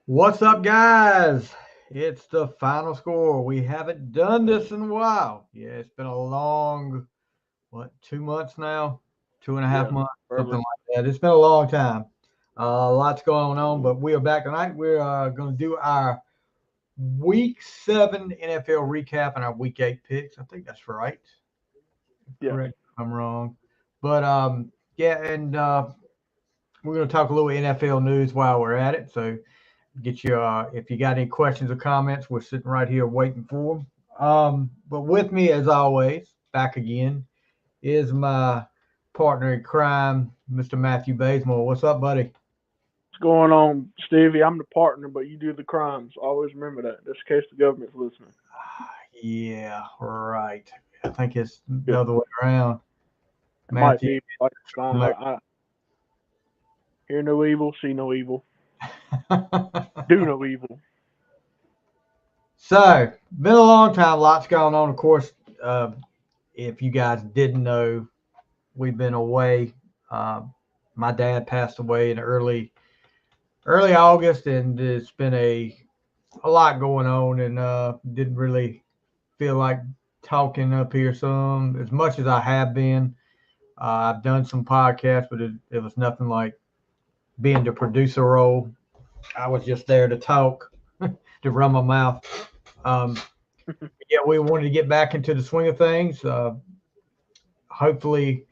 What's up, guys? It's the final score. We haven't done this in a while. Yeah, it's been a long, 2 months now? Two and a half Yeah, months, something forever. like that. It's been a long time. Lots going on, but we are back tonight. We're going to do our Week 7 NFL recap and our Week 8 picks. I think that's right. Yeah. Correct if I'm wrong. But yeah, and we're going to talk a little NFL news while we're at it. So get you if you got any questions or comments, we're sitting right here waiting for them. But with me, as always, back again is my partner in crime, Mr. Matthew Bazemore. What's up, buddy? What's going on, Stevie? I'm the partner, but you do the crimes. Always remember that, just in case the government's listening. Yeah, right. I think it's the Yeah. other way around. It might Matthew. be like fine. I hear no evil, see no evil, do no evil. So, been a long time. Lots going on. Of course, uh, if you guys didn't know, we've been away. Uh, my dad passed away in early August, and it's been a lot going on, and didn't really feel like talking up here some as much as I have been. I've done some podcasts, but it was nothing like being the producer role. I was just there to talk, to run my mouth. Um, yeah, we wanted to get back into the swing of things. Hopefully,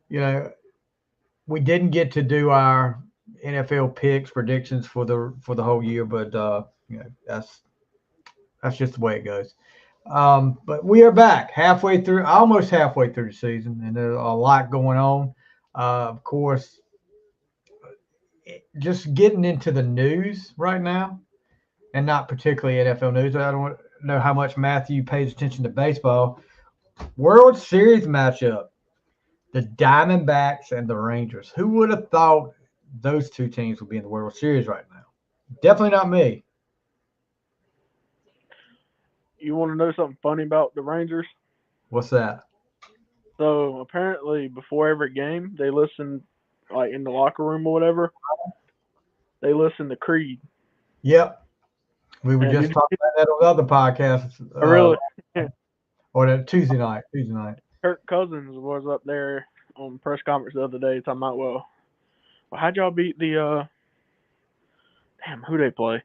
you know, we didn't get to do our NFL picks predictions for the whole year, but that's just the way it goes. But we are back halfway through, almost halfway through the season, and there's a lot going on. Of course, just getting into the news right now, and not particularly NFL news. I don't know how much Matthew pays attention to baseball. World Series matchup: the Diamondbacks and the Rangers. Who would have thought those two teams would be in the World Series right now? Definitely not me. You want to know something funny about the Rangers? What's that? So apparently, before every game, they listen, like in the locker room or whatever. They listen to Creed. Yep, we were And just did talking you about that on the other podcasts, really? or the Tuesday night. Tuesday night. Kirk Cousins was up there on press conference the other day talking about, well, how'd y'all beat the damn, who they play?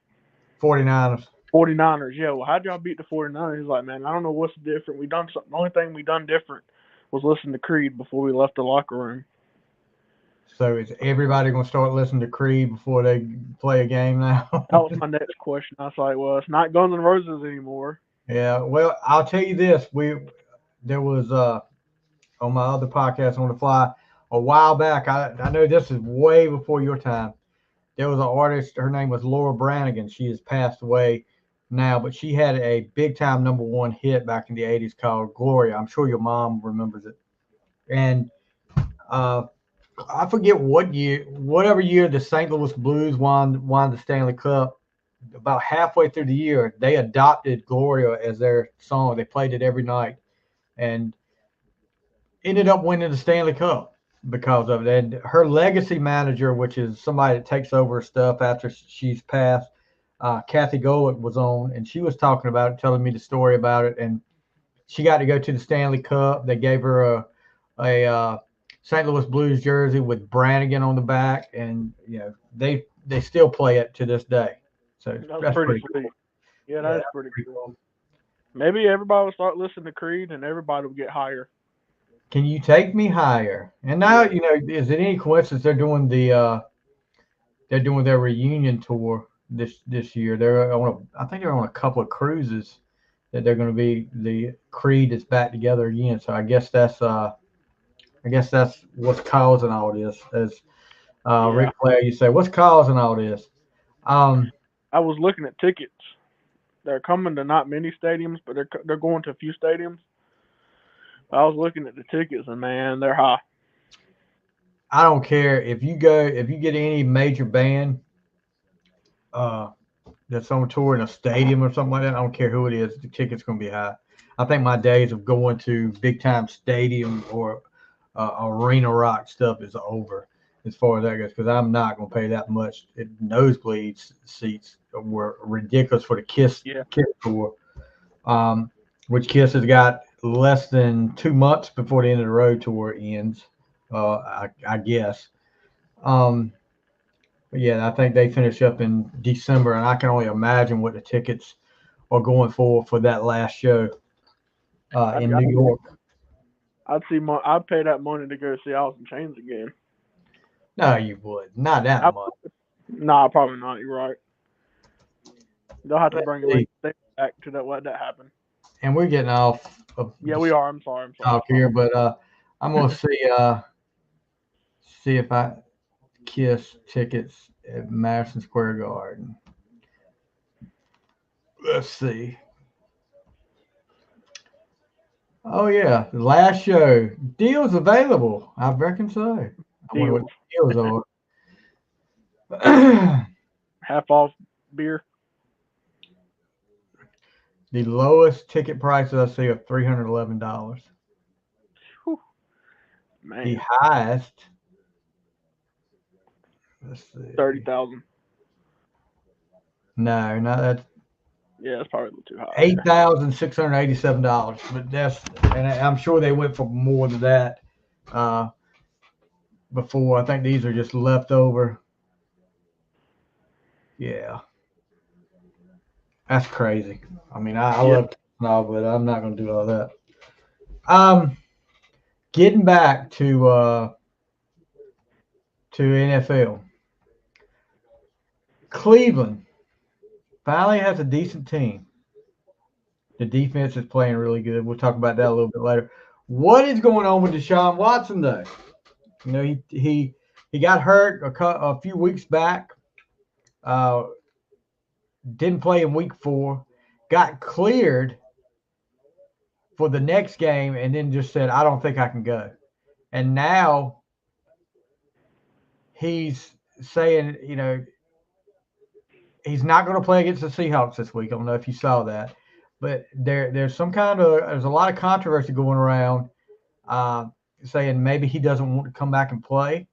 49ers. 49ers. Yeah, well, how'd y'all beat the 49ers? He's like, man, I don't know what's different. We done something. The only thing we done different was listen to Creed before we left the locker room. So is everybody going to start listening to Creed before they play a game now? That was my next question. I was like, well, it's not Guns N' Roses anymore. Yeah. Well, I'll tell you this: there was on my other podcast on the fly a while back. I know this is way before your time. There was an artist. Her name was Laura Branigan. She has passed away now, but she had a big time number one hit back in the '80s called Gloria. I'm sure your mom remembers it. And uh, I forget what year, whatever year the St. Louis Blues won the Stanley Cup. About halfway through the year, they adopted Gloria as their song. They played it every night and ended up winning the Stanley Cup because of it. And her legacy manager, which is somebody that takes over stuff after she's passed, Kathy Golick was on, and she was talking about it, telling me the story about it. And she got to go to the Stanley Cup. They gave her a St. Louis Blues jersey with Brannigan on the back, and they still play it to this day. So That's that's pretty pretty sweet. cool. Yeah, Yeah, that is that's pretty pretty cool. cool. Maybe everybody will start listening to Creed and everybody will get higher. Can you take me higher? And now Yeah. is it any coincidence they're doing their reunion tour this year? I think they're on a couple of cruises that they're going to be the Creed is back together again. So I guess that's what's causing all this. As Yeah. Ric Flair, you say, what's causing all this? Um, I was looking at tickets. They're coming to not many stadiums, but they're going to a few stadiums. I was looking at the tickets and man, they're high. I don't care if you get any major band uh, that's on tour in a stadium or something like that. I don't care who it is. The ticket's going to be high. I think my days of going to big time stadium or arena rock stuff is over. as far as that goes, because I'm not going to pay that much. Nosebleed seats were ridiculous for the Kiss tour, which Kiss has got less than 2 months before the end of the road tour ends, I guess. But yeah, I think they finish up in December, and I can only imagine what the tickets are going for that last show in New York. I'd pay that money to go see Alice in Chains again. No, you would not that much. Nah, probably not. You're right. They'll have to bring Lane Staley back to let that happen. And we're getting off. Yeah, we are. I'm sorry. Talk here, but I'm gonna see if I Kiss tickets at Madison Square Garden. Let's see. Oh yeah, the last show. Deals available. I reckon so. I wonder what the deals are. Half off beer. The lowest ticket prices I see are $311. Man. The highest. Let's see. 30,000. No, not that. Yeah, that's probably a little too high. $8,687, but and I'm sure they went for more than that before. I think these are just leftover. Yeah, that's crazy. I mean, I love no, but I'm not going to do all that. Getting back to NFL, Cleveland finally has a decent team. The defense is playing really good. We'll talk about that a little bit later. What is going on with Deshaun Watson, though? You know, he got hurt a few weeks back. Didn't play in week 4. Got cleared for the next game, and then just said, "I don't think I can go." And now he's saying, you know, he's not going to play against the Seahawks this week. I don't know if you saw that. But there's a lot of controversy going around saying maybe he doesn't want to come back and play.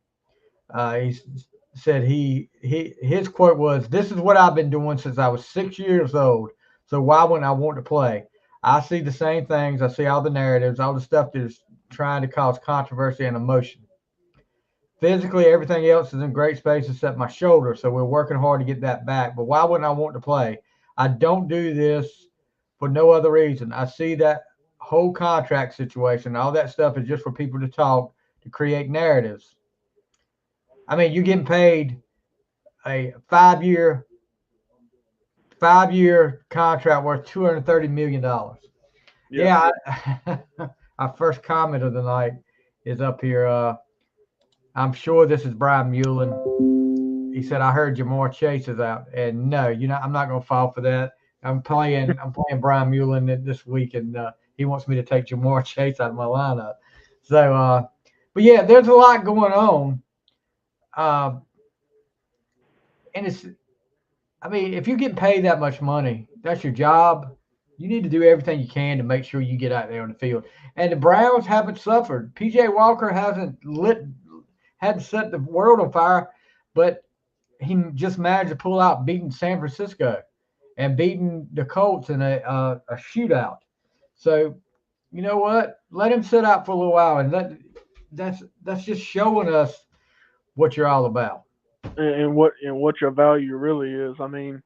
He said his quote was, "This is what I've been doing since I was 6 years old. So why wouldn't I want to play? I see the same things. I see all the narratives, all the stuff that is trying to cause controversy and emotion. Physically, everything else is in great space except my shoulder. So we're working hard to get that back. But why wouldn't I want to play? I don't do this for no other reason. I see that whole contract situation, all that stuff is just for people to talk, to create narratives. I mean, you're getting paid a 5-year contract worth $230 million. Yeah, our first comment of the night is up here. I'm sure this is Brian Mullen. He said, "I heard Ja'Marr Chase is out," and no, I'm not going to fall for that. I'm playing Brian Mullen this week, and he wants me to take Ja'Marr Chase out of my lineup. So, but yeah, there's a lot going on. And I mean, if you get paid that much money, that's your job. You need to do everything you can to make sure you get out there on the field. And the Browns haven't suffered. P.J. Walker hadn't set the world on fire, but he just managed to pull out beating San Francisco and beating the Colts in a shootout. So, you know what? Let him sit out for a little while, and that's just showing us what you're all about. And what your value really is. I mean,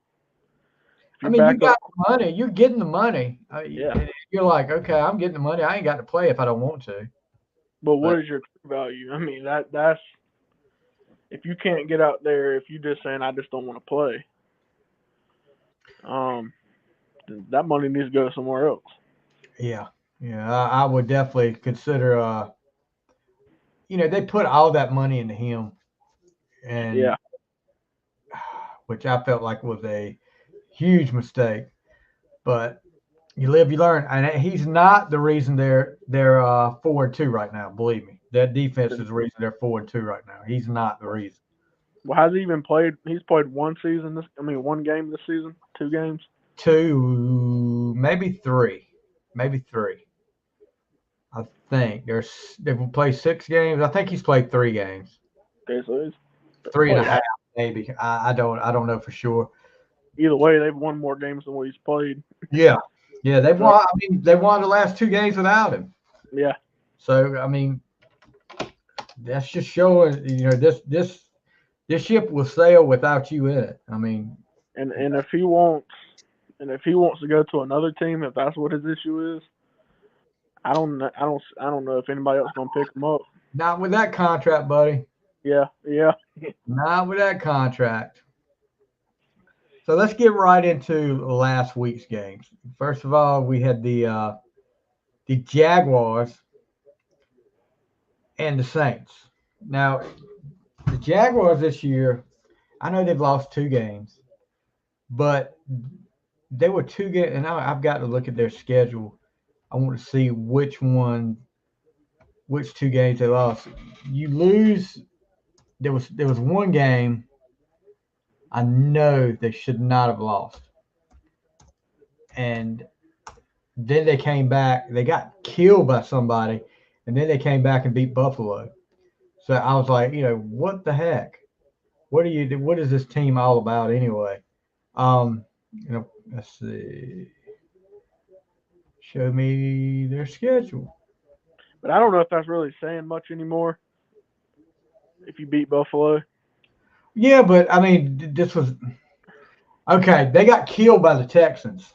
you got the money. You're getting the money. You're like, okay, I'm getting the money. I ain't got to play if I don't want to. But what is your true value? I mean, that's if you can't get out there, if you just saying I just don't want to play, that money needs to go somewhere else. Yeah, I would definitely consider. They put all that money into him, and which I felt like was a huge mistake. But you live, you learn, and he's not the reason they're 4-2 right now. Believe me, that defense is the reason they're 4-2 right now. He's not the reason. Well, has he even played? He's played one game this season, 2 games. 2, maybe 3. I think they've played 6 games. I think he's played 3 games. Okay, so it's 3.5 maybe. I don't know for sure. either way, they've won more games than what he's played. Yeah, they won. I mean, they won the last 2 games without him. Yeah. So I mean, that's just showing. This ship will sail without you in it. I mean, And if he wants to go to another team, if that's what his issue is, I don't know if anybody else gonna pick him up. not with that contract, buddy. Yeah. Not with that contract. So let's get right into last week's games. First of all, we had the Jaguars and the Saints. Now, the Jaguars this year, I know they've lost 2 games, but they were 2 games, and I've got to look at their schedule. I want to see which 2 games they lost. You lose. There was 1 game I know they should not have lost, and then they came back. They got killed by somebody, and then they came back and beat Buffalo. So I was like, what the heck? What is this team all about anyway? Let's see. Show me their schedule. But I don't know if that's really saying much anymore. If you beat Buffalo. Yeah, but I mean, this was okay. They got killed by the Texans,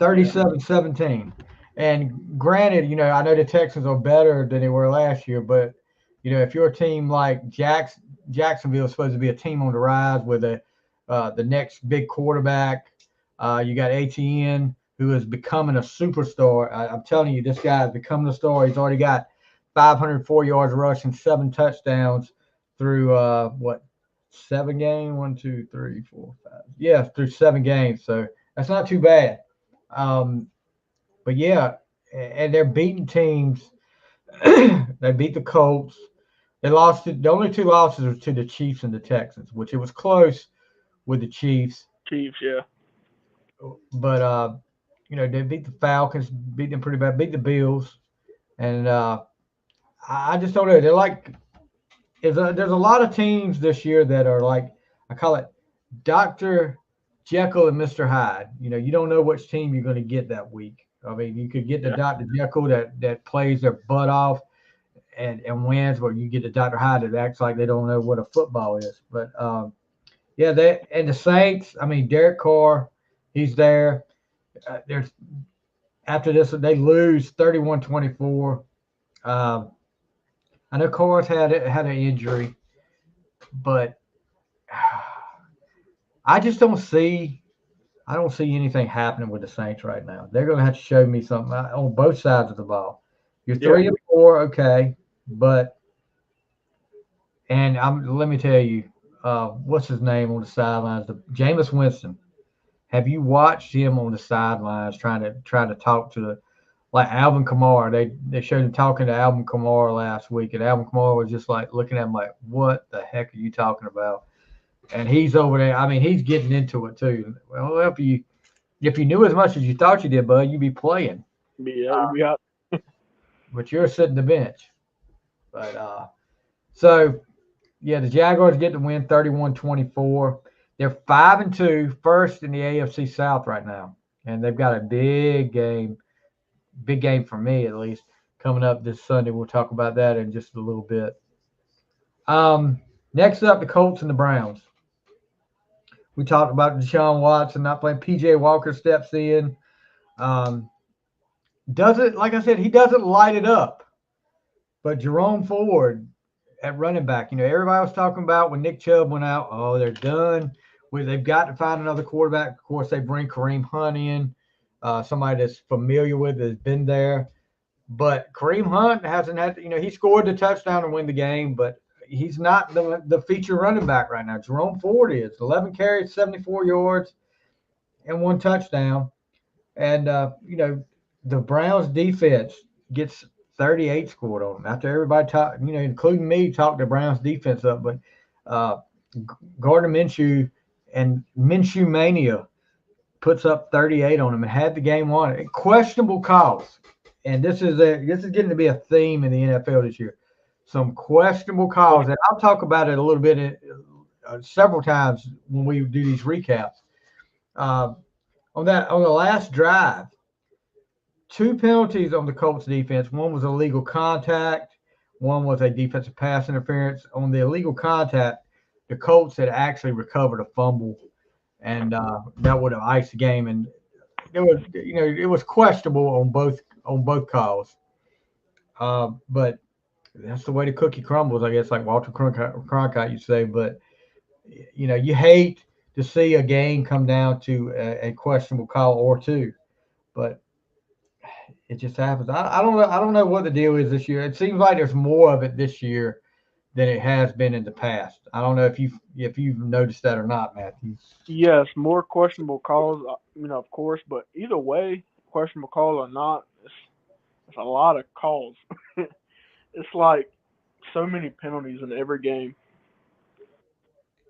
37-17. And granted, I know the Texans are better than they were last year, but if you're a team like Jacksonville is supposed to be a team on the rise with the next big quarterback, you got Etienne, who is becoming a superstar. I'm telling you, this guy is becoming a star. He's already got 504 yards rushing, 7 touchdowns through 7 games? 1, 2, 3, 4, 5. Yeah, through 7 games. So that's not too bad. But yeah, and they're beating teams. They beat the Colts. They lost. The only 2 losses were to the Chiefs and the Texans, which it was close with the Chiefs. Yeah. But they beat the Falcons, beat them pretty bad, beat the Bills, and I just don't know. They're like, there's a lot of teams this year that are like, I call it Dr. Jekyll and Mr. Hyde. You don't know which team you're going to get that week. I mean, you could get the Dr. Jekyll that plays their butt off and wins, or you get the Dr. Hyde that acts like they don't know what a football is. But and the Saints. I mean, Derek Carr, he's there. There's after this they lose 31-24. I know Carr's had an injury, but I just don't see anything happening with the Saints right now. They're going to have to show me something on both sides of the ball. You're 3-4, okay, but let me tell you, what's his name on the sidelines? Jameis Winston. Have you watched him on the sidelines trying to talk to like Alvin Kamara? They showed him talking to Alvin Kamara last week, and Alvin Kamara was just like looking at him like, "What the heck are you talking about?" And he's over there. I mean, he's getting into it too. Well, if you knew as much as you thought you did, bud, you'd be playing. Yeah. But you're sitting the bench. But so yeah, the Jaguars get the win 31-24. They're 5-2, first in the AFC South right now, and they've got a big game for me at least coming up this Sunday. We'll talk about that in just a little bit. Next up, the Colts and the Browns. We talked about Deshaun Watson not playing. PJ Walker steps in. Like I said, he doesn't light it up. But Jerome Ford at running back, everybody was talking about when Nick Chubb went out, oh, they're done. They've got to find another quarterback. Of course, they bring Kareem Hunt in, somebody that's familiar with, has been there. But Kareem Hunt hasn't had, he scored the touchdown to win the game, but he's not the feature running back right now. Jerome Ford is 11 carries, 74 yards, and 1 touchdown. And, the Browns defense gets 38 scored on them after everybody talked, including me, talked the Browns defense up. But Gardner Minshew and Minshew Mania puts up 38 on them and had the game won. Questionable calls. And this is getting to be a theme in the NFL this year. some questionable calls, and I'll talk about it a little bit several times when we do these recaps. Uh, on the last drive, 2 penalties on the Colts defense. One was illegal contact. One was a defensive pass interference. On the illegal contact, the Colts had actually recovered a fumble, and that would have iced the game. And it was questionable on both calls. But that's the way the cookie crumbles, I guess, like Walter Cronkite used to say. But you hate to see a game come down to a questionable call or two, but it just happens. I don't know. I don't know what the deal is this year. It seems like there's more of it this year than it has been in the past. I don't know if you've noticed that or not, Matthew. Yes, more questionable calls, of course, but either way, questionable call or not, it's a lot of calls. It's like so many penalties in every game.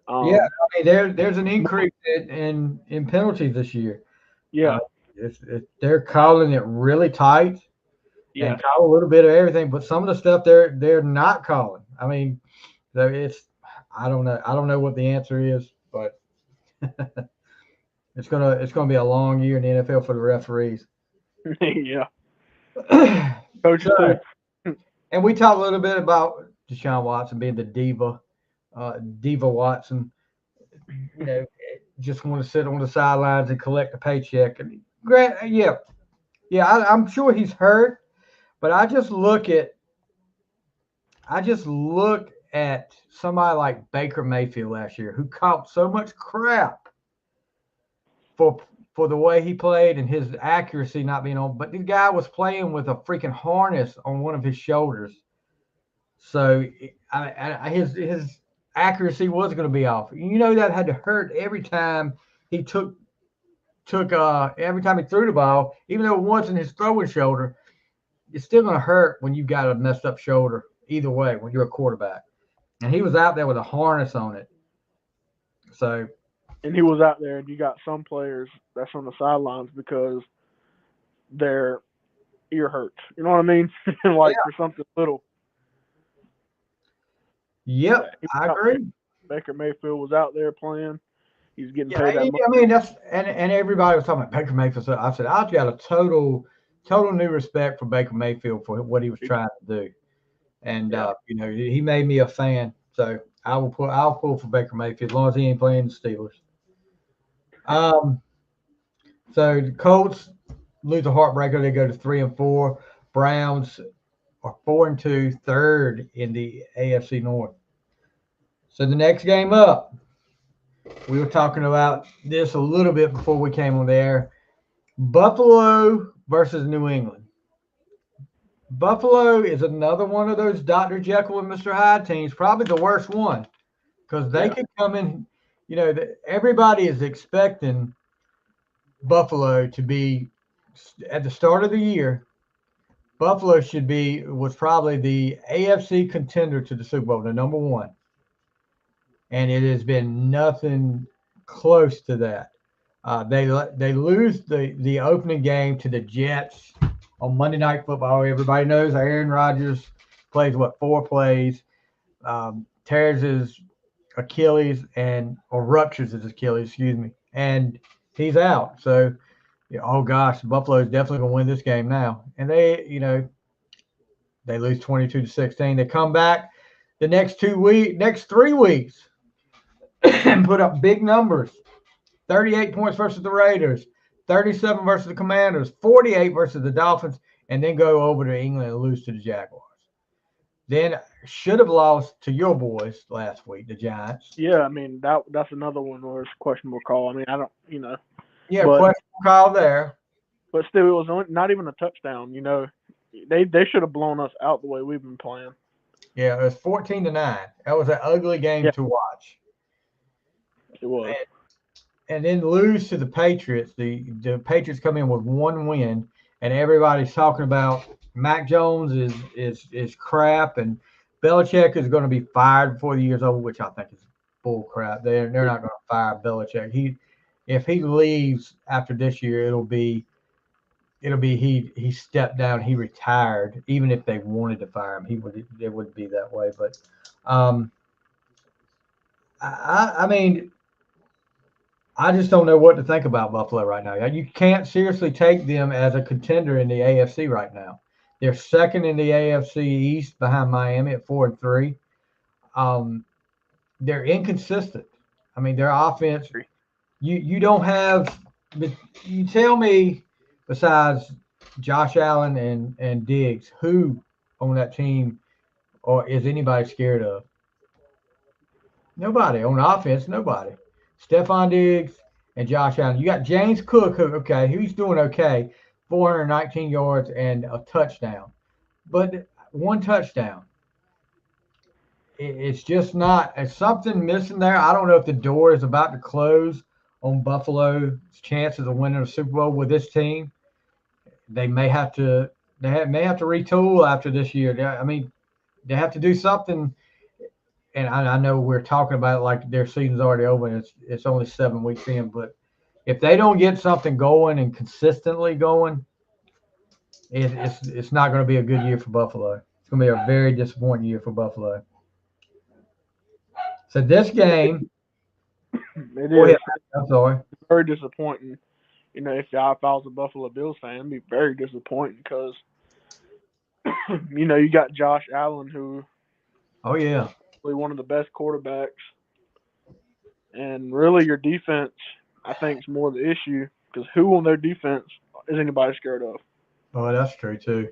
Yeah, I mean there's an increase in penalties this year. Yeah, they're calling it really tight yeah, and call a little bit of everything, but some of the stuff they're not calling. I mean, I don't know. I don't know what the answer is, but it's gonna be a long year in the NFL for the referees. yeah. Coaches too. And we talked a little bit about Deshaun Watson being the diva Watson. Just want to sit on the sidelines and collect a paycheck. And yeah, I'm sure he's hurt, but I just look at somebody like Baker Mayfield last year, who caught so much crap for the way he played and his accuracy not being on. But the guy was playing with a freaking harness on one of his shoulders, so his accuracy was going to be off. That had to hurt every time he every time he threw the ball, even though it wasn't his throwing shoulder. It's still going to hurt when you've got a messed up shoulder. Either way, when you're a quarterback, and he was out there with a harness on it. So, and he was out there, and you got some players that's on the sidelines because their ear hurts. You know what I mean? For something little. Yep, I agree. Baker Mayfield was out there playing. He's getting paid that much. I mean, that's and everybody was talking about Baker Mayfield. So I said I've got a total new respect for Baker Mayfield for what he was trying to do, and he made me a fan. So I'll pull for Baker Mayfield as long as he ain't playing the Steelers. So the Colts lose a heartbreaker. They go to 3-4. Browns are 4-2, third in the AFC North. So the next game up, we were talking about this a little bit before we came on the air. Buffalo versus New England. Buffalo is another one of those Dr. Jekyll and Mr. Hyde teams, probably the worst one, because they could come in. Everybody is expecting Buffalo to be at the start of the year. Buffalo was probably the AFC contender to the Super Bowl, the number one. And it has been nothing close to that. They lose the opening game to the Jets on Monday Night Football. Everybody knows Aaron Rodgers plays 4 plays, tears his Achilles or ruptures his Achilles, excuse me, and he's out. So, oh gosh, Buffalo is definitely going to win this game now. And they lose 22-16. They come back the next 3 weeks and put up big numbers. 38 points versus the Raiders, 37 versus the Commanders, 48 versus the Dolphins, and then go over to England and lose to the Jaguars. Then should have lost to your boys last week, the Giants. Yeah, I mean that's another one where it's questionable call. I mean, I don't, Yeah, questionable call there. But still, it was not even a touchdown. They should have blown us out the way we've been playing. Yeah, it was 14-9. That was an ugly game to watch. It was. And then lose to the Patriots. The Patriots come in with 1 win, and everybody's talking about Mac Jones is crap, and Belichick is going to be fired before the year's over, which I think is bull crap. They're not going to fire Belichick. If he leaves after this year, it'll be it'll be he stepped down, he retired. Even if they wanted to fire him, it wouldn't be that way. But I mean, I just don't know what to think about Buffalo right now. You can't seriously take them as a contender in the AFC right now. They're second in the AFC East behind Miami at 4-3. They're inconsistent. I mean, their offense. You don't have. You tell me, besides Josh Allen and Diggs, who on that team or is anybody scared of? Nobody on offense. Nobody. Stephon Diggs and Josh Allen. You got James Cook, who's doing okay, 419 yards and a touchdown, but one touchdown. It's just not. It's something missing there. I don't know if the door is about to close on Buffalo's chances of winning a Super Bowl with this team. They may have to. May have to retool after this year. I mean, they have to do something. And I know we're talking about it like their season's already over and it's only 7 weeks in, but if they don't get something going and consistently going, it's not going to be a good year for Buffalo. It's going to be a very disappointing year for Buffalo. So this game, it is. I'm sorry. It's very disappointing. You know, if I was a Buffalo Bills fan, it'd be very disappointing because, you know, you got Josh Allen, who, oh yeah, one of the best quarterbacks, and really your defense, I think, is more the issue because who on their defense is anybody scared of? Oh, that's true too.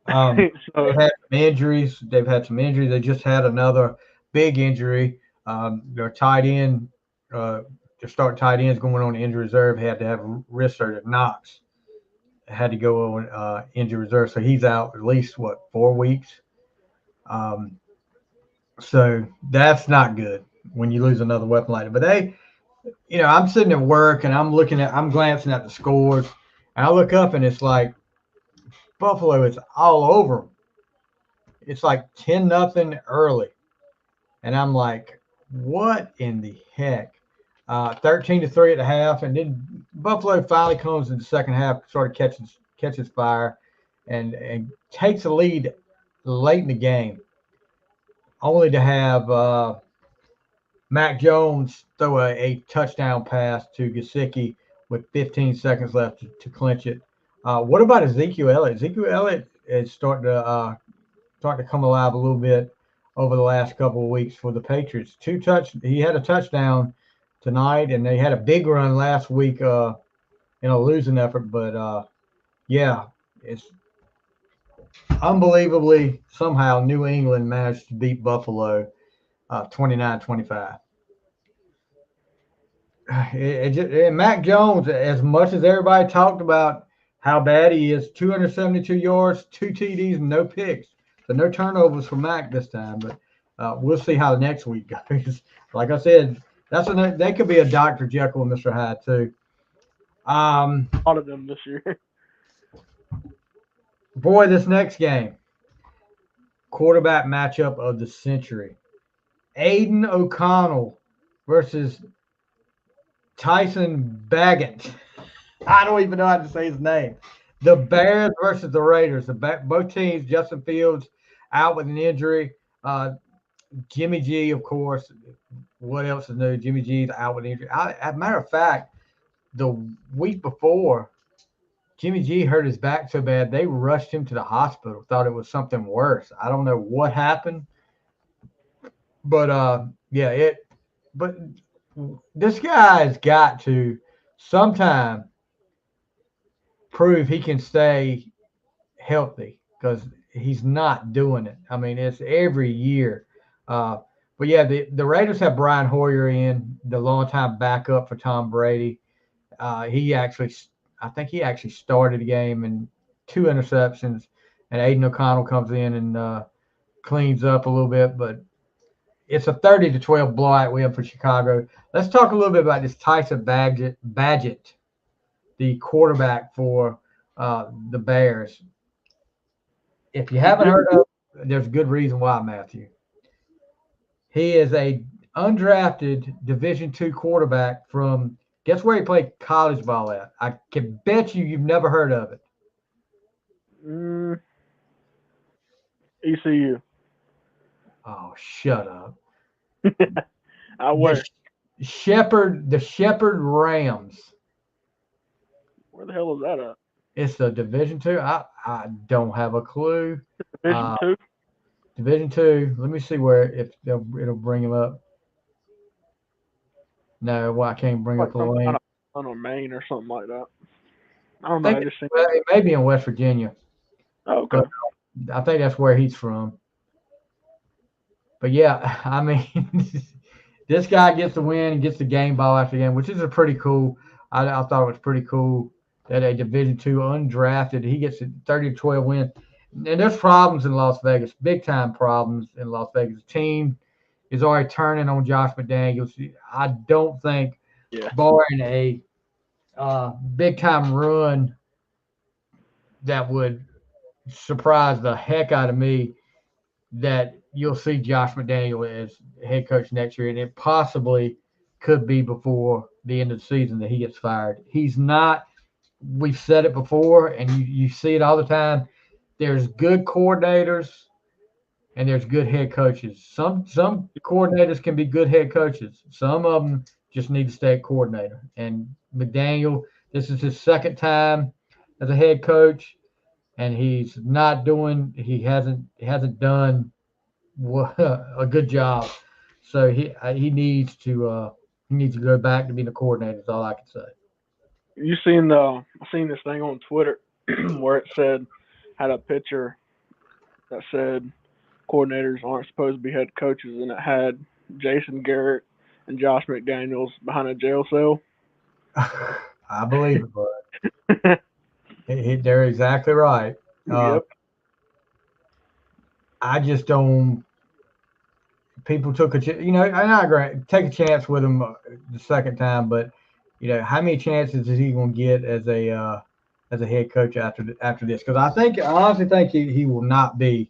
They've had some injuries. They just had another big injury. Their tight end, their starting tight ends going on injury reserve had to have wrist surgery. Knox had to go on injury reserve, so he's out at least 4 weeks. So that's not good when you lose another weapon like that. But I'm sitting at work and I'm glancing at the scores, and I look up and it's like Buffalo is all over them. It's like 10-0 early. And I'm like, what in the heck? 13-3 at the half. And then Buffalo finally comes in the second half, sort of catches fire and takes a lead late in the game, only to have Mac Jones throw a touchdown pass to Gesicki with 15 seconds left to clinch it. What about Ezekiel Elliott? Ezekiel Elliott is starting to come alive a little bit over the last couple of weeks for the Patriots. He had a touchdown tonight, and they had a big run last week in a losing effort. But it's unbelievably somehow New England managed to beat Buffalo 29-25. Mac Jones, as much as everybody talked about how bad he is, 272 yards, 2 TDs, and no picks. So no turnovers for Mac this time, but we'll see how the next week goes. Like I said, they could be a Dr. Jekyll and Mr. Hyde too. A lot of them this year. Boy, this next game, quarterback matchup of the century. Aiden O'Connell versus Tyson Bagent. I don't even know how to say his name. The Bears versus the Raiders. Both teams, Justin Fields out with an injury. Jimmy G, of course. What else is new? Jimmy G's out with an injury. As a matter of fact, the week before, Jimmy G hurt his back so bad they rushed him to the hospital. Thought it was something worse. I don't know what happened, but But this guy's got to sometime prove he can stay healthy because he's not doing it. I mean, it's every year. But yeah, the Raiders have Brian Hoyer in, the longtime backup for Tom Brady. I think he actually started the game in 2 interceptions, and Aiden O'Connell comes in and cleans up a little bit, but it's a 30-12 blowout win for Chicago. Let's talk a little bit about this Tyson Bagent, the quarterback for the Bears. If you haven't heard of him, there's a good reason why, Matthew. He is a undrafted Division II quarterback from, guess where he played college ball at? I can bet you've never heard of it. ECU. Oh, shut up. I wear. The Shepherd Rams. Where the hell is that at? It's a Division Two. I don't have a clue. Division two. Division Two. Let me see where if it'll bring him up. No, well, I can't bring Like up the some link. kind of or Maine or something like that. I don't know. I just think It may be in West Virginia. Oh, okay. But I think that's where he's from. But yeah, I mean, this guy gets the win and gets the game ball after game, which is a pretty cool. I thought it was pretty cool that a Division II undrafted, he gets a 30-12 win. And there's problems in Las Vegas, big time problems in Las Vegas. The team is already turning on Josh McDaniels. I don't think, barring a big time run that would surprise the heck out of me, that you'll see Josh McDaniel as head coach next year, and it possibly could be before the end of the season that he gets fired. He's not. We've said it before, and you see it all the time. There's good coordinators, and there's good head coaches. Some coordinators can be good head coaches. Some of them just need to stay a coordinator. And McDaniel, this is his second time as a head coach, and he's not doing. He hasn't done a good job. So he needs to go back to being a coordinator. Is all I can say. You seen this thing on Twitter where it had a picture that said coordinators aren't supposed to be head coaches, and it had Jason Garrett and Josh McDaniels behind a jail cell. I believe it, bud. They're exactly right. Yep. I just don't. People took and I agree. Take a chance with him the second time, but how many chances is he going to get as a head coach after this? Because I honestly think he will not be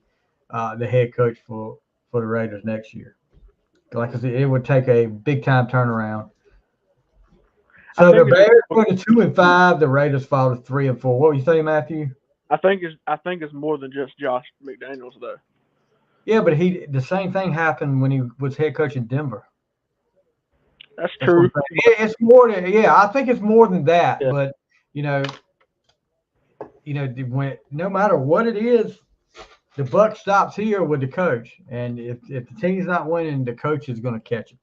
the head coach for the Raiders next year. Like I said, it would take a big time turnaround. So the Bears went to 2-5. The Raiders fall to 3-4. What were you saying, Matthew? I think it's more than just Josh McDaniels though. Yeah, but the same thing happened when he was head coach in Denver. That's true. It's more than I think it's more than that. Yeah. But when no matter what it is, the buck stops here with the coach, and if the team's not winning, the coach is going to catch it.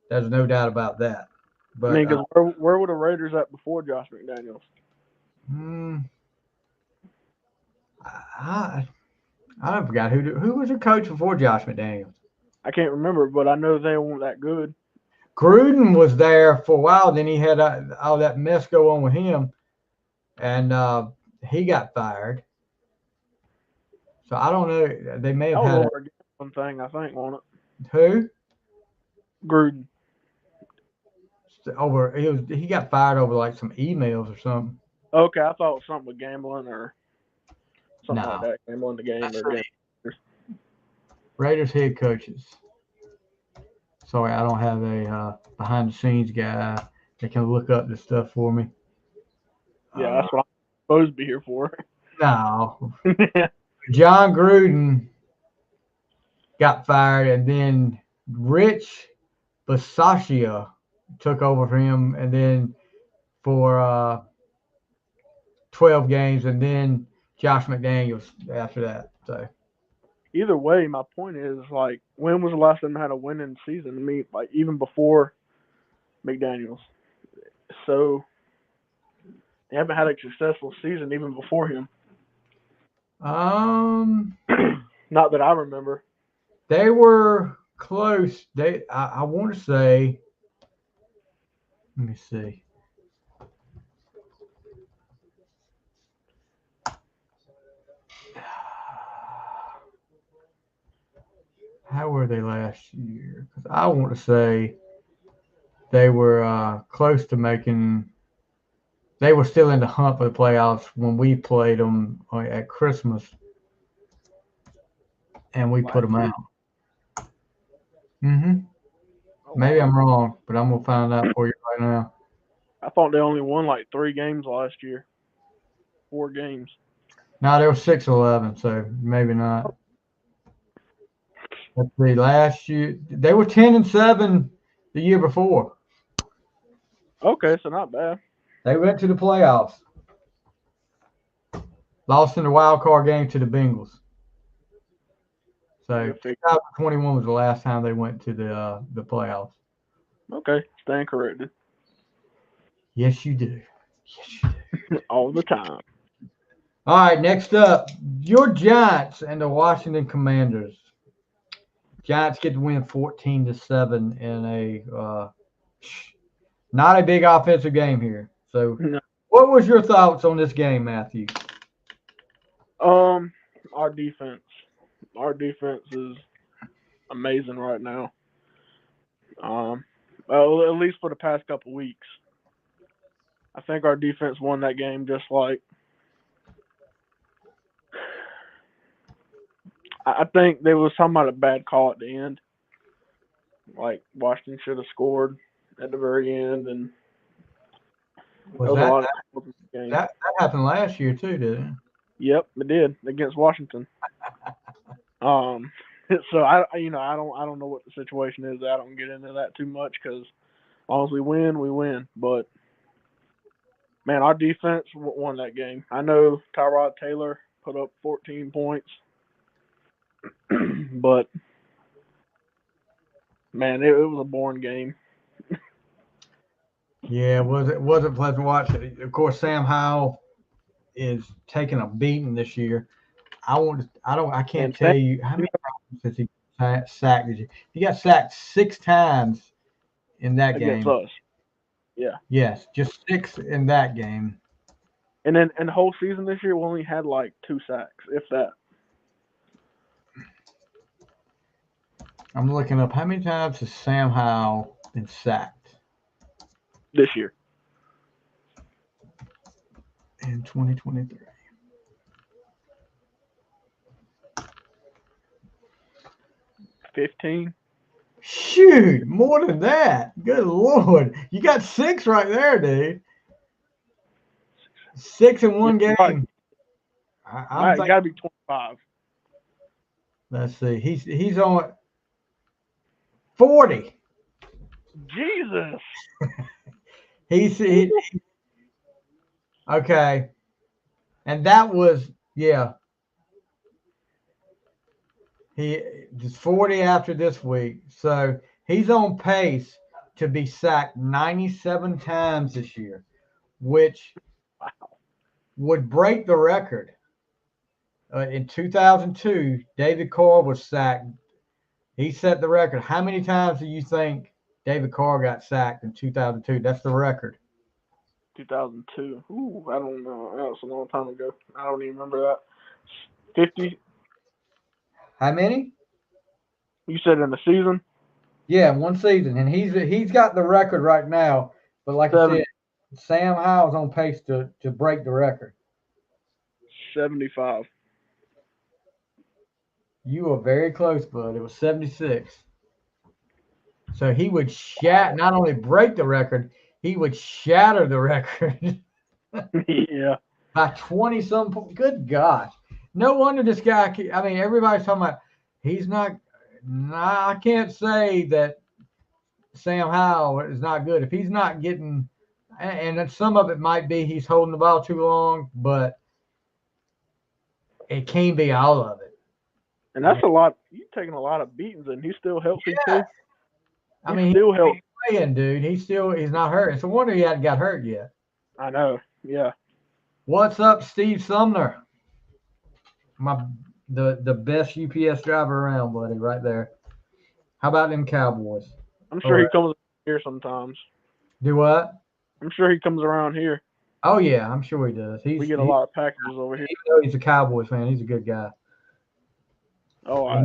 There's no doubt about that. But I mean, where were the Raiders at before Josh McDaniels? I forgot who was the coach before Josh McDaniels. I can't remember, but I know they weren't that good. Gruden was there for a while. Then he had all that mess go on with him, and he got fired. So I don't know. They may have had one thing. I think on it. Who? Gruden. He got fired over like some emails or something. Okay, I thought it was something with gambling or something like that. Gambling the game. Raiders head coaches. Sorry, I don't have a behind the scenes guy that can look up this stuff for me. Yeah, that's what I'm supposed to be here for. No. John Gruden got fired, and then Rich Bisaccia took over for him, and then for 12 games, and then Josh McDaniels after that. So either way, my point is, like, when was the last time they had a winning season? I mean, like, even before McDaniels. So they haven't had a successful season even before him. Not that I remember. They were close. I want to say. Let me see. How were they last year? Because I want to say they were close to making. They were still in the hunt for the playoffs when we played them at Christmas, and we put them out. Maybe I'm wrong, but I'm gonna find out for you right now. I thought they only won like 3 games last year. 4 games. No, they were 6-11, so maybe not. Let's see. Last year they were 10-7 the year before. Okay, so not bad. They went to the playoffs. Lost in the wild card game to the Bengals. So Good figure. 2021 was the last time they went to the playoffs. Okay, stand corrected. Yes, you do. Yes, you do. All the time. All right, next up, your Giants and the Washington Commanders. Giants get to win 14-7 in a not a big offensive game here. So, No. what was your thoughts on this game, Matthew? Our defense. Our defense is amazing right now. Well, at least for the past couple weeks. I think our defense won that game just like I think there was something about a bad call at the end. Like Washington should have scored at the very end, and Was there was a that lot of calls in the game. that happened last year too, didn't it? Yep, it did against Washington. Um, so I don't know what the situation is. I don't get into that too much because as long as we win, we win. But man, our defense won that game. I know Tyrod Taylor put up 14 points, but man, it was a boring game. Yeah, it wasn't pleasant to watch. Of course, Sam Howell is taking a beating this year. I can't And tell you how many times has he sacked this year. He got sacked 6 times in that against game. us, yeah. Yes, just 6 in that game. And then in the whole season this year, we only had like 2 sacks, if that. I'm looking up how many times has Sam Howell been sacked This year. in 2023. $15. Shoot, more than that. Good Lord. You got 6 right there, dude. 6 in one game. Right. I'm It thinking, got to be 25. let's see. He's on 40. Jesus. He okay. And that was yeah. He is 40 after this week. So he's on pace to be sacked 97 times this year, which would break the record. In 2002, David Carr was sacked. He set the record. How many times do you think David Carr got sacked in 2002? That's the record. 2002. Ooh, I don't know. That was a long time ago. I don't even remember that. 50. How many? You said in the season? Yeah, one season, and he's got the record right now. But like 7, I said, Sam Howell's on pace to break the record. 75. You were very close, bud. It was 76. So he would not only break the record, he would shatter the record Yeah. by 20 some points. Good gosh. No wonder this guy, I mean, everybody's talking about he's not, nah, I can't say that Sam Howell is not good. If he's not getting, and some of it might be he's holding the ball too long, but it can't be all of it. And that's a lot. You're taking a lot of beatings, and he's still healthy, too. I mean, still healthy. He's playing, dude. He's not hurt. It's a wonder he hadn't got hurt yet. I know. Yeah. What's up, Steve Sumner? The best UPS driver around, buddy, right there. How about them Cowboys? I'm sure he comes here sometimes. Do what? I'm sure he comes around here. Oh yeah, I'm sure he does. We get a lot of packages over here. Even though he's a Cowboys fan, he's a good guy. Oh, I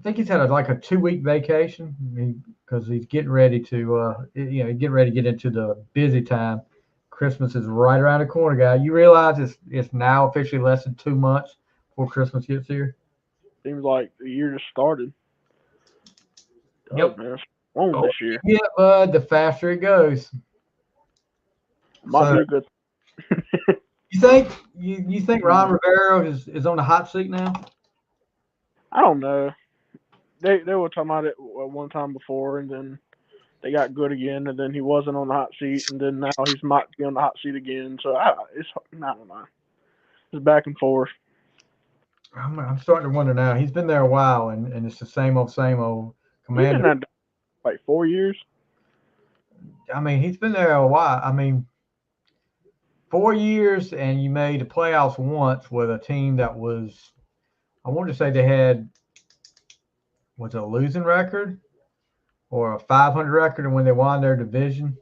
think he's had like a 2-week vacation because he's getting ready to get into the busy time. Christmas is right around the corner, guy. You realize it's now officially less than 2 months before Christmas gets here. Seems like the year just started. Yep. Man, long this year. Yeah, bud. The faster it goes. Might be a good. You think Ron Rivera is on the hot seat now? I don't know. They were talking about it one time before, and then they got good again, and then he wasn't on the hot seat, and then now he's might be on the hot seat again. So I don't know. It's back and forth. I'm starting to wonder now. He's been there a while, and it's the same old He's been Commander. there like 4 years. I mean, he's been there a while. I mean, 4 years, and you made the playoffs once with a team that was, I want to say they had, was it a losing record or a 500 record, and when they won their division,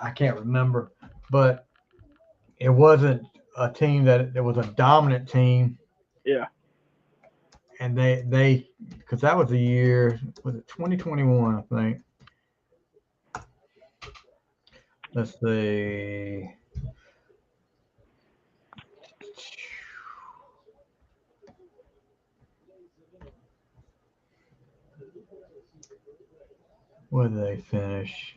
I can't remember, but it wasn't a team that it was a dominant team. Yeah. And they because that was the year, was it 2021, I think. Let's see. Where did they finish?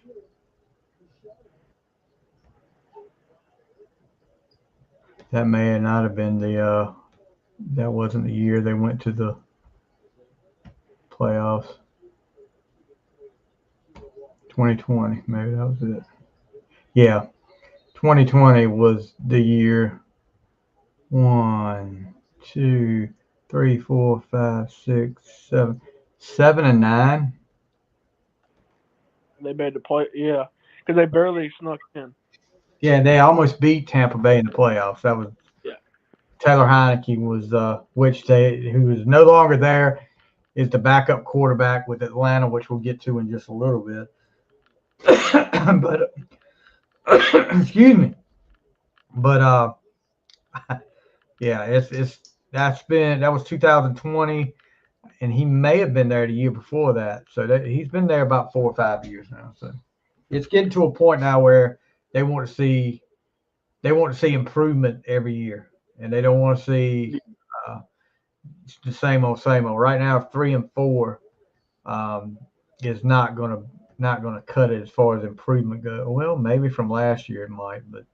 That may not have been the that wasn't the year they went to the playoffs. 2020, maybe that was it. Yeah, 2020 was the year. 1, 2, 3, 4, 5, 6, 7, 7-9. They made the play, yeah, because they barely snuck in. Yeah, they almost beat Tampa Bay in the playoffs. That was Yeah. Taylor Heineke was who is no longer there, is the backup quarterback with Atlanta, which we'll get to in just a little bit. But excuse me. But yeah, that was 2020, and he may have been there the year before that. So he's been there about 4 or 5 years now. So it's getting to a point now where they want to see improvement every year, and they don't want to see the same old same old. Right now, 3-4 is not gonna cut it as far as improvement goes. Well, maybe from last year it might, but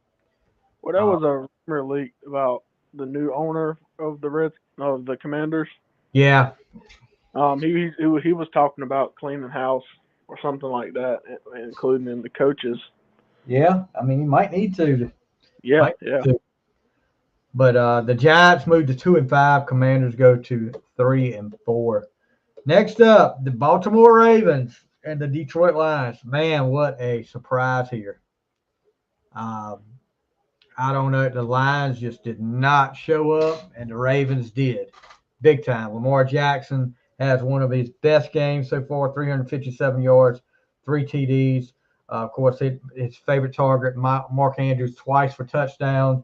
Well, that was a rumor leak about the new owner of the Commanders. yeah. He was talking about cleaning house or something like that, including in the coaches. Yeah, I mean, you might need to. Yeah, Might yeah. need to. But the Giants moved to 2-5. Commanders go to 3-4. Next up, the Baltimore Ravens and the Detroit Lions. Man, what a surprise here. I don't know. The Lions just did not show up, and the Ravens did. Big time. Lamar Jackson has one of his best games so far, 357 yards, 3 TDs. Of course, his favorite target, Mark Andrews, twice for touchdown.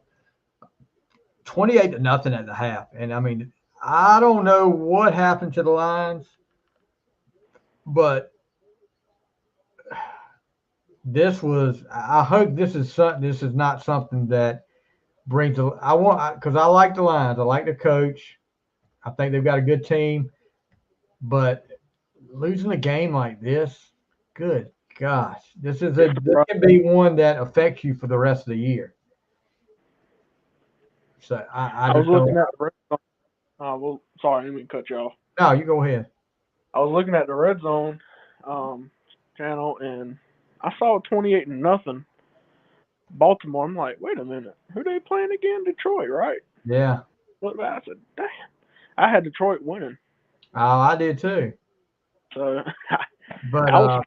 28-0 at the half. And, I mean, I don't know what happened to the Lions, but I hope this is not something that brings because I like the Lions. I like the coach. I think they've got a good team, but losing a game like this, good gosh, this can be one that affects you for the rest of the year. So I was just looking don't. at the red zone. Well, sorry, I didn't mean to cut you off. No, you go ahead. I was looking at the red zone channel, and I saw 28-0 Baltimore. I'm like, wait a minute, who they playing again? Detroit, right? Yeah. But I said, damn, I had Detroit winning. Oh, I did too. So, but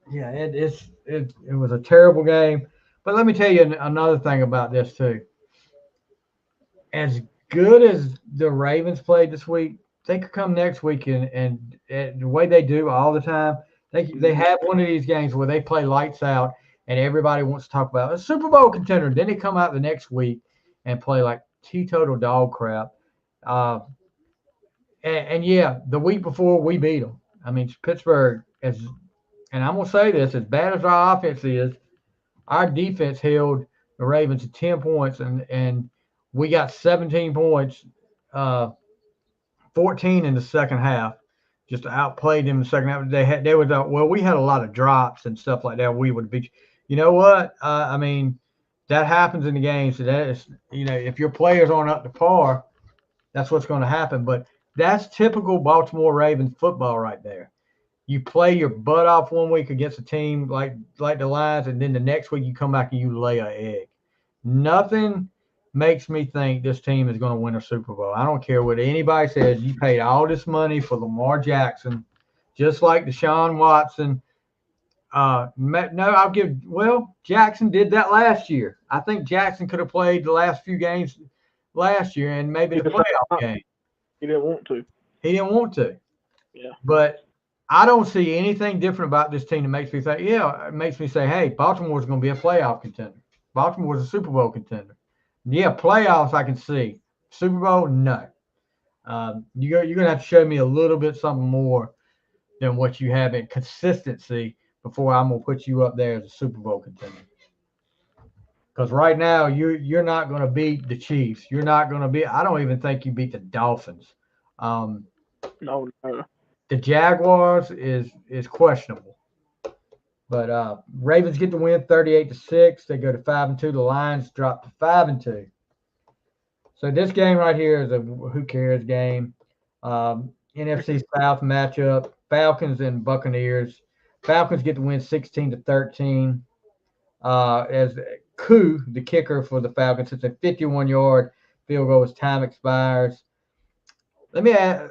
yeah, it was a terrible game. But let me tell you another thing about this too. As good as the Ravens played this week, they could come next week and the way they do all the time, they have one of these games where they play lights out and everybody wants to talk about a Super Bowl contender. Then they come out the next week and play like teetotal dog crap. And yeah, the week before we beat them. I mean, Pittsburgh and I'm gonna say this: as bad as our offense is, our defense held the Ravens to 10 points, and we got 17 points, 14 in the second half. Just outplayed them in the second half. We had a lot of drops and stuff like that. We would beat. You know what? I mean, that happens in the game. So that is, if your players aren't up to par, that's what's going to happen. But that's typical Baltimore Ravens football right there. You play your butt off one week against a team like the Lions, and then the next week you come back and you lay an egg. Nothing makes me think this team is going to win a Super Bowl. I don't care what anybody says. You paid all this money for Lamar Jackson, just like Deshaun Watson. Jackson did that last year. I think Jackson could have played the last few games last year and maybe the playoff game. He didn't want to. Yeah. But I don't see anything different about this team that makes me think, it makes me say, hey, Baltimore's going to be a playoff contender. Baltimore's a Super Bowl contender. Yeah, playoffs I can see. Super Bowl, no. You're going to have to show me a little bit something more than what you have in consistency before I'm going to put you up there as a Super Bowl contender. Because right now, you're not going to beat the Chiefs. You're not going to be – I don't even think you beat the Dolphins. No. The Jaguars is questionable. But Ravens get the win 38-6. They go to 5-2. The Lions drop to 5-2. So this game right here is a who cares game. NFC South matchup. Falcons and Buccaneers. Falcons get the win 16-13. As Koo, the kicker for the Falcons, it's a 51-yard field goal as time expires. Let me add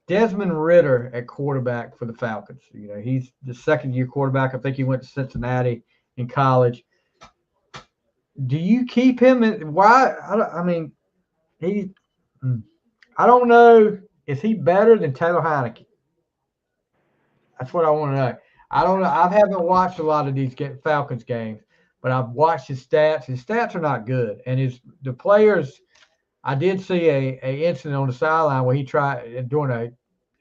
Desmond Ridder at quarterback for the Falcons. He's the second-year quarterback. I think he went to Cincinnati in college. Do you keep him? Why? I don't know. Is he better than Taylor Heineke? That's what I want to know. I don't know. I haven't watched a lot of these Falcons games, but I've watched his stats. His stats are not good, and the players. I did see a incident on the sideline where he tried during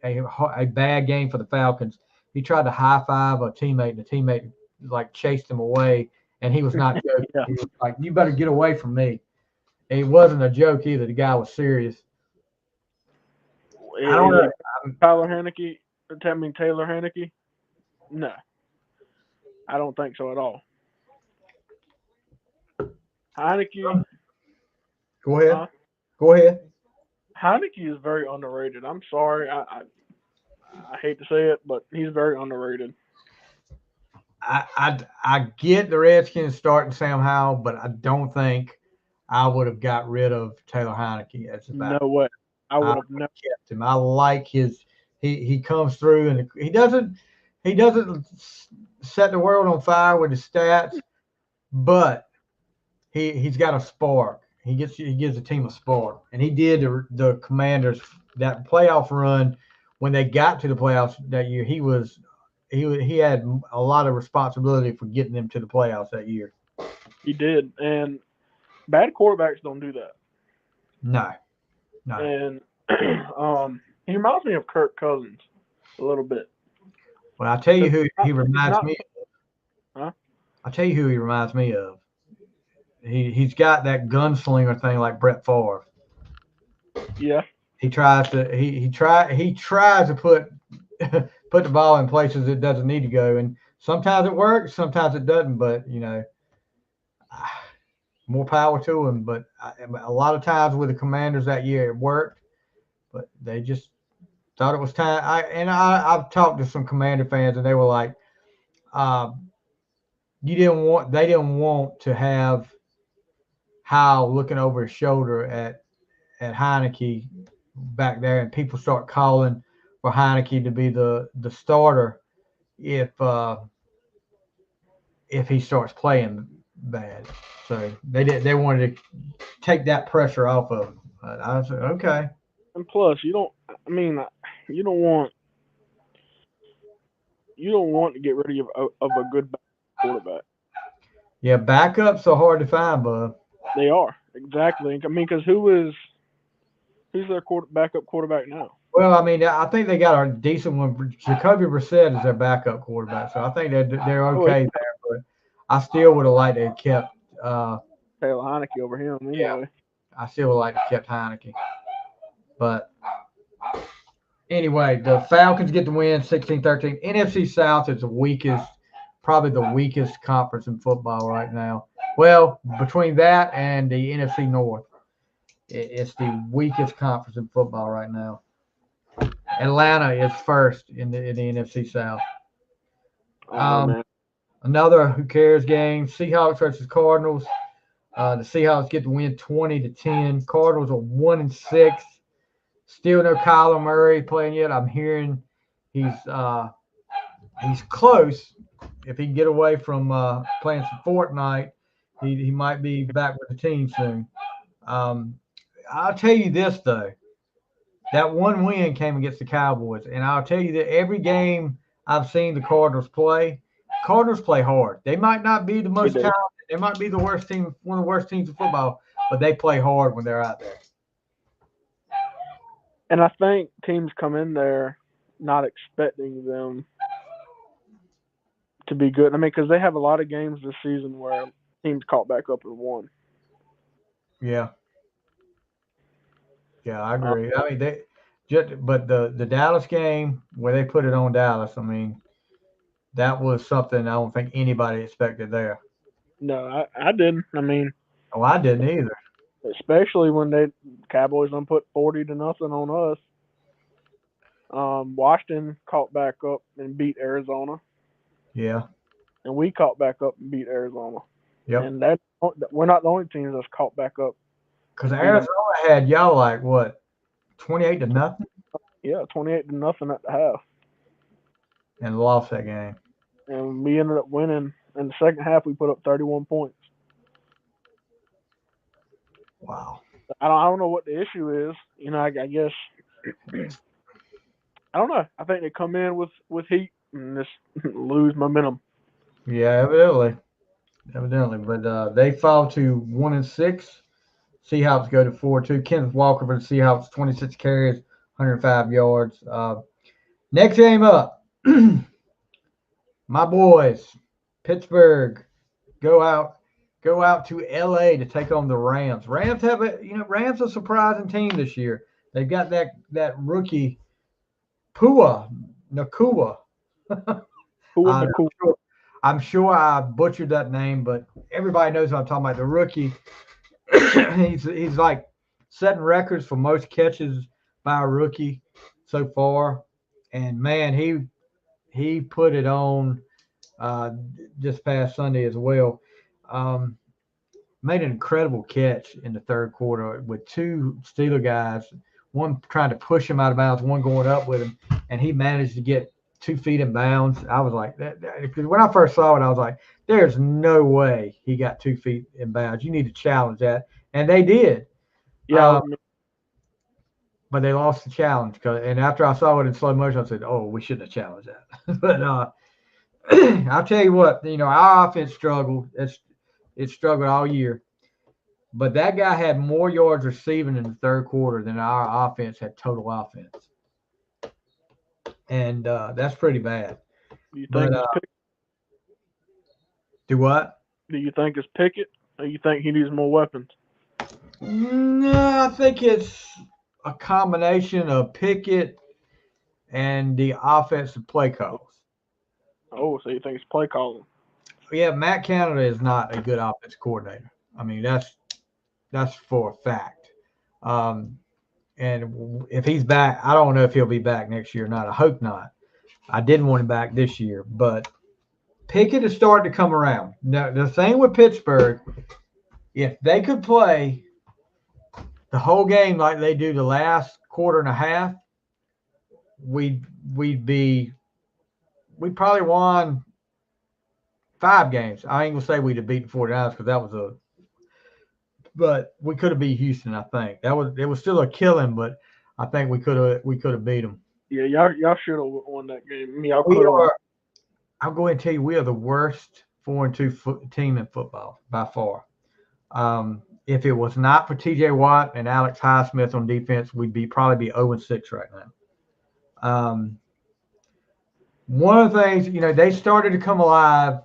a bad game for the Falcons. He tried to high five a teammate, and the teammate chased him away, and he was not joking. Yeah. He was like, "You better get away from me." And it wasn't a joke either. The guy was serious. I don't know. Taylor Heineke? No, I don't think so at all. Heineke. Go ahead. Heineke is very underrated. I'm sorry. I hate to say it, but he's very underrated. I get the Redskins starting Sam Howell, but I don't think I would have got rid of Taylor Heineke. No way. I would have never kept him. I like his he comes through and he doesn't set the world on fire with his stats, but he's got a spark. He gives the team a spark, and he did the Commanders that playoff run when they got to the playoffs that year. He had a lot of responsibility for getting them to the playoffs that year. He did, and bad quarterbacks don't do that. No. And he reminds me of Kirk Cousins a little bit. Well, I'll tell you who he reminds me of. Huh? I'll tell you who he reminds me of. He's got that gunslinger thing like Brett Favre. Yeah. He tries to put the ball in places it doesn't need to go, and sometimes it works, sometimes it doesn't. But more power to him. But a lot of times with the Commanders that year, it worked, but they just thought it was time. I've talked to some Commander fans, and they were like, they didn't want to have Howell looking over his shoulder at Heineke back there, and people start calling for Heineke to be the starter if he starts playing bad. So they wanted to take that pressure off of him. I said, okay. And plus, you don't want to get rid of a good quarterback. Yeah, backups are hard to find, bud. They are, exactly. I mean, because who's their backup quarterback now? Well, I mean, I think they got a decent one. Jacoby Brissett is their backup quarterback, so I think they're okay there. But I still would have liked to have kept Taylor Heineke over him. Anyway. Yeah, I still would like to have kept Heineke. But anyway, the Falcons get the win 16-13. NFC South is probably the weakest conference in football right now. Well, between that and the NFC North, it's the weakest conference in football right now. Atlanta is first in the NFC South. Man. Another who cares game: Seahawks versus Cardinals. The Seahawks get the win 20-10. Cardinals are 1-6. Still no Kyler Murray playing yet. I'm hearing he's close. If he can get away from playing some Fortnite, he might be back with the team soon. I'll tell you this though, that one win came against the Cowboys, and I'll tell you that every game I've seen the Cardinals play hard. They might not be the most talented. They might be the worst team, one of the worst teams in football, but they play hard when they're out there. And I think teams come in there not expecting them to be good. I mean, because they have a lot of games this season where teams caught back up and won. Yeah. Yeah, I agree. I mean, but the Dallas game where they put it on Dallas, I mean, that was something I don't think anybody expected there. No, I didn't. I mean, I didn't either. Especially when the Cowboys done put 40-0 on us. Washington caught back up and beat Arizona. Yeah. And we caught back up and beat Arizona. Yep. And we're not the only team that's caught back up. Because Arizona had y'all like what, 28-0? Yeah, 28-0 at the half. And lost that game. And we ended up winning. In the second half, we put up 31 points. Wow. I don't know what the issue is. You know, I guess I don't know. I think they come in with heat and just lose momentum. Yeah, evidently. But they fall to 1-6. Seahawks go to 4-2. Kenneth Walker for the Seahawks, 26 carries, 105 yards. Next game up, my boys, Pittsburgh, go out to LA to take on the Rams. Rams Rams a surprising team this year. They've got that rookie Puka Nacua. I'm sure I butchered that name, but everybody knows what I'm talking about. The rookie, he's like setting records for most catches by a rookie so far, and man, he put it on this past Sunday as well. Made an incredible catch in the third quarter with two Steeler guys, one trying to push him out of bounds, one going up with him, and he managed to get 2 feet in bounds. I was like, because when I first saw it, I was like, there's no way he got 2 feet in bounds. You need to challenge that. And they did. Yeah. But they lost the challenge. And after I saw it in slow motion, I said, oh, we shouldn't have challenged that. But I'll tell you what, our offense struggled. It struggled all year. But that guy had more yards receiving in the third quarter than our offense had total offense. And that's pretty bad. Do you think it's Pickett? Do what? Do you think it's Pickett, or you think he needs more weapons? No, I think it's a combination of Pickett and the offensive play calls. Oh, so you think it's play calling? Yeah, Matt Canada is not a good offense coordinator. I mean, that's for a fact. And if he's back, I don't know if he'll be back next year or not. I hope not. I didn't want him back this year, but Pickett is starting to come around. Now, the thing with Pittsburgh, if they could play the whole game like they do the last quarter and a half, we'd probably won 5 games. I ain't gonna say we'd have beaten 49ers because that was but we could have beat Houston. I think it was still a killing, but I think we could have beat them. Yeah, y'all should have won that game. I mean, y'all could have. I'm going to tell you, we are the worst 4-2 team in football by far. If it was not for T.J. Watt and Alex Highsmith on defense, we'd probably be 0-6 right now. One of the things, they started to come alive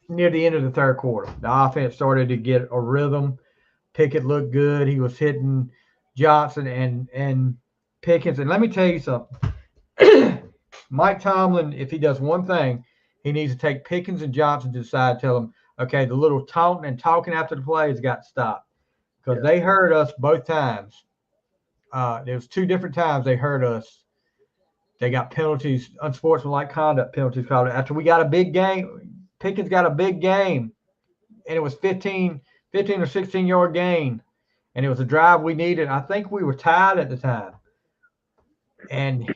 near the end of the third quarter. The offense started to get a rhythm. Pickett looked good. He was hitting Johnson and Pickens. And let me tell you something. Mike Tomlin, if he does one thing, he needs to take Pickens and Johnson to the side and tell them, Okay, the little taunting and talking after the plays got stopped because Yeah. they heard us both times. There was 2 different times they heard us. They got penalties, unsportsmanlike conduct penalties called after we got a big game. Pickens got a big game, and it was 15 or 16-yard gain, and it was a drive we needed. I think we were tied at the time, and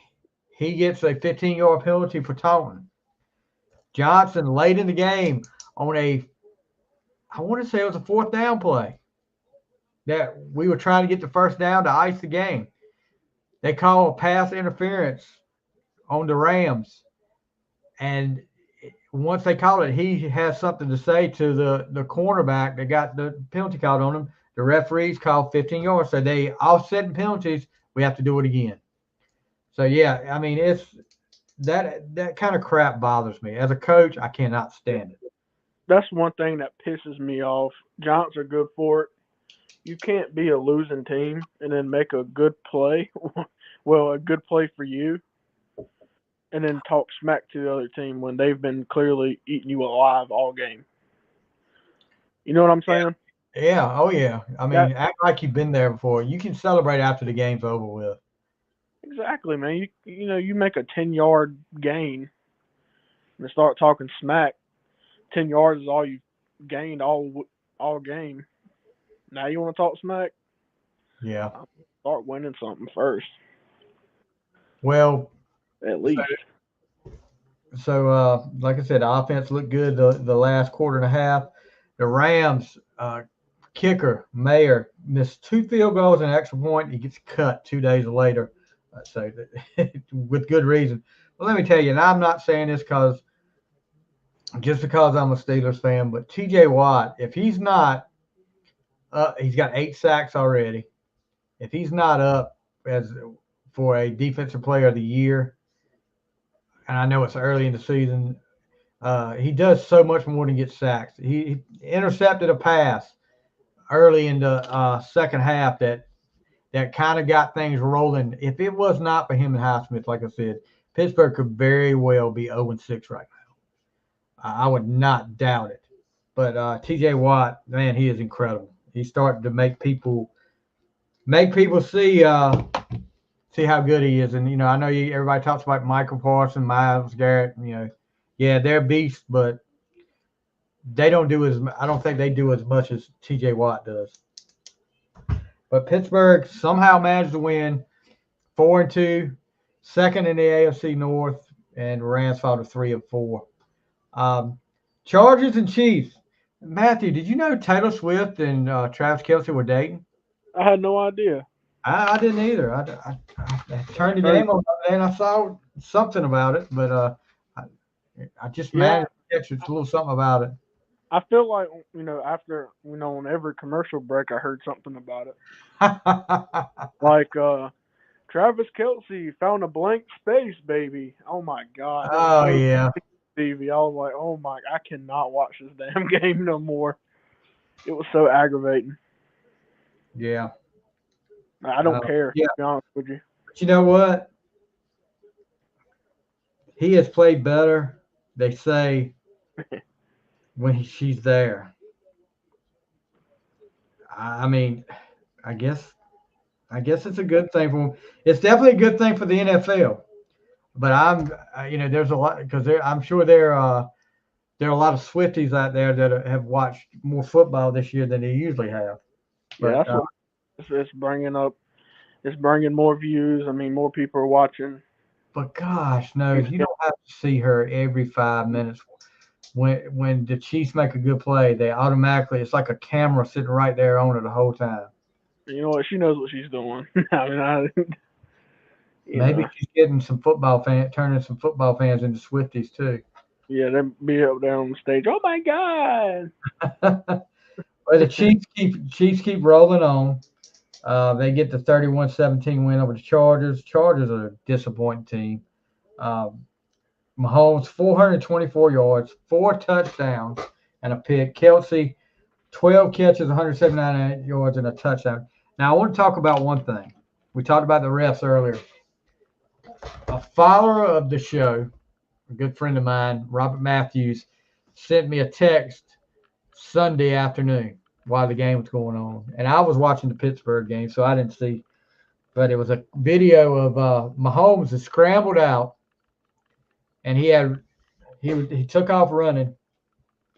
he gets a 15-yard penalty for taunting. Johnson late in the game on I want to say it was a 4th down play that we were trying to get the first down to ice the game. They call a pass interference on the Rams, and once they call it, he has something to say to the cornerback that got the penalty called on him. The referees called 15 yards, so they offsetting penalties. We have to do it again. So yeah, I mean it's that kind of crap bothers me. As a coach, I cannot stand it. That's one thing that pisses me off. Giants are good for it. You can't be a losing team and then make a good play. Well, a good play for you, and then talk smack to the other team when they've been clearly eating you alive all game. You know what I'm saying? Yeah, oh yeah. I That mean, act like you've been there before. You can celebrate after the game's over with. exactly, man. You make a 10-yard gain and start talking smack. 10 yards is all you gained all game. Now you want to talk smack? Yeah. Start winning something first, Well, at least. so like I said, the offense looked good the last quarter and a half. The Rams kicker Mayer missed 2 field goals and an extra point. He gets cut 2 days later, so with good reason. Well, let me tell you, and I'm not saying this because I'm a Steelers fan, but T.J. Watt, if he's not, he's got 8 sacks already. If he's not up as for a defensive player of the year, and I know it's early in the season, he does so much more than get sacks. He intercepted a pass early in the second half that kind of got things rolling. If it was not for him and Highsmith, like I said, Pittsburgh could very well be 0-6 right now. I would not doubt it. But T.J. Watt, man, he is incredible. He's starting to make people see how good he is. And I know everybody talks about Michael Parsons, Myles Garrett. Yeah, they're beasts, but they don't do as. I don't think they do as much as T.J. Watt does. But Pittsburgh somehow managed to win 4-2, second in the AFC North, and Rams fall to 3-4. Chargers and Chiefs. Matthew, did you know Taylor Swift and Travis Kelce were dating? I had no idea. I didn't either. I turned the game on and I saw something about it, but I just managed to catch a little something about it. I feel like after on every commercial break I heard something about it. Like Travis Kelce found a blank space, baby. Oh my God. Oh yeah. Stevie, I was like, oh my, I cannot watch this damn game no more. It was so aggravating. Yeah. I don't care. Yeah. To be honest with you. But you know what? He has played better, they say, when she's there. I mean, I guess it's a good thing for him. It's definitely a good thing for the NFL. But there's a lot because I'm sure there are a lot of Swifties out there that have watched more football this year than they usually have. But, yeah, that's what it's bringing up. It's bringing more views. I mean, more people are watching. But gosh, no, you don't have to see her every 5 minutes. When the Chiefs make a good play, they automatically, it's like a camera sitting right there on her the whole time. You know what? She knows what she's doing. I mean, maybe she's getting some turning some football fans into Swifties too. Yeah, they be up there on the stage. Oh my God! But the Chiefs keep rolling on. They get the 31-17 win over the Chargers. Chargers are a disappointing team. Mahomes 424 yards, 4 touchdowns, and a pick. Kelce 12 catches, 179 yards, and a touchdown. Now I want to talk about one thing. We talked about the refs earlier. A follower of the show, a good friend of mine, Robert Matthews, sent me a text Sunday afternoon while the game was going on, and I was watching the Pittsburgh game, so I didn't see. But it was a video of Mahomes that scrambled out, and he took off running,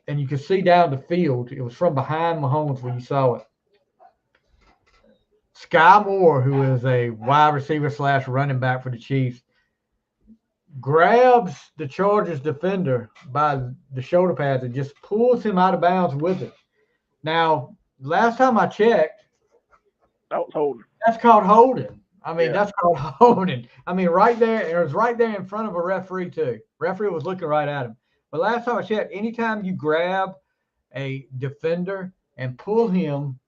and you could see down the field. It was from behind Mahomes when you saw it. Sky Moore, who is a wide receiver / running back for the Chiefs, grabs the Chargers defender by the shoulder pads and just pulls him out of bounds with it. Now, last time I checked, that was holding. That's called holding. I mean, that's called holding. I mean, right there, it was right there in front of a referee too. Referee was looking right at him. But last time I checked, anytime you grab a defender and pull him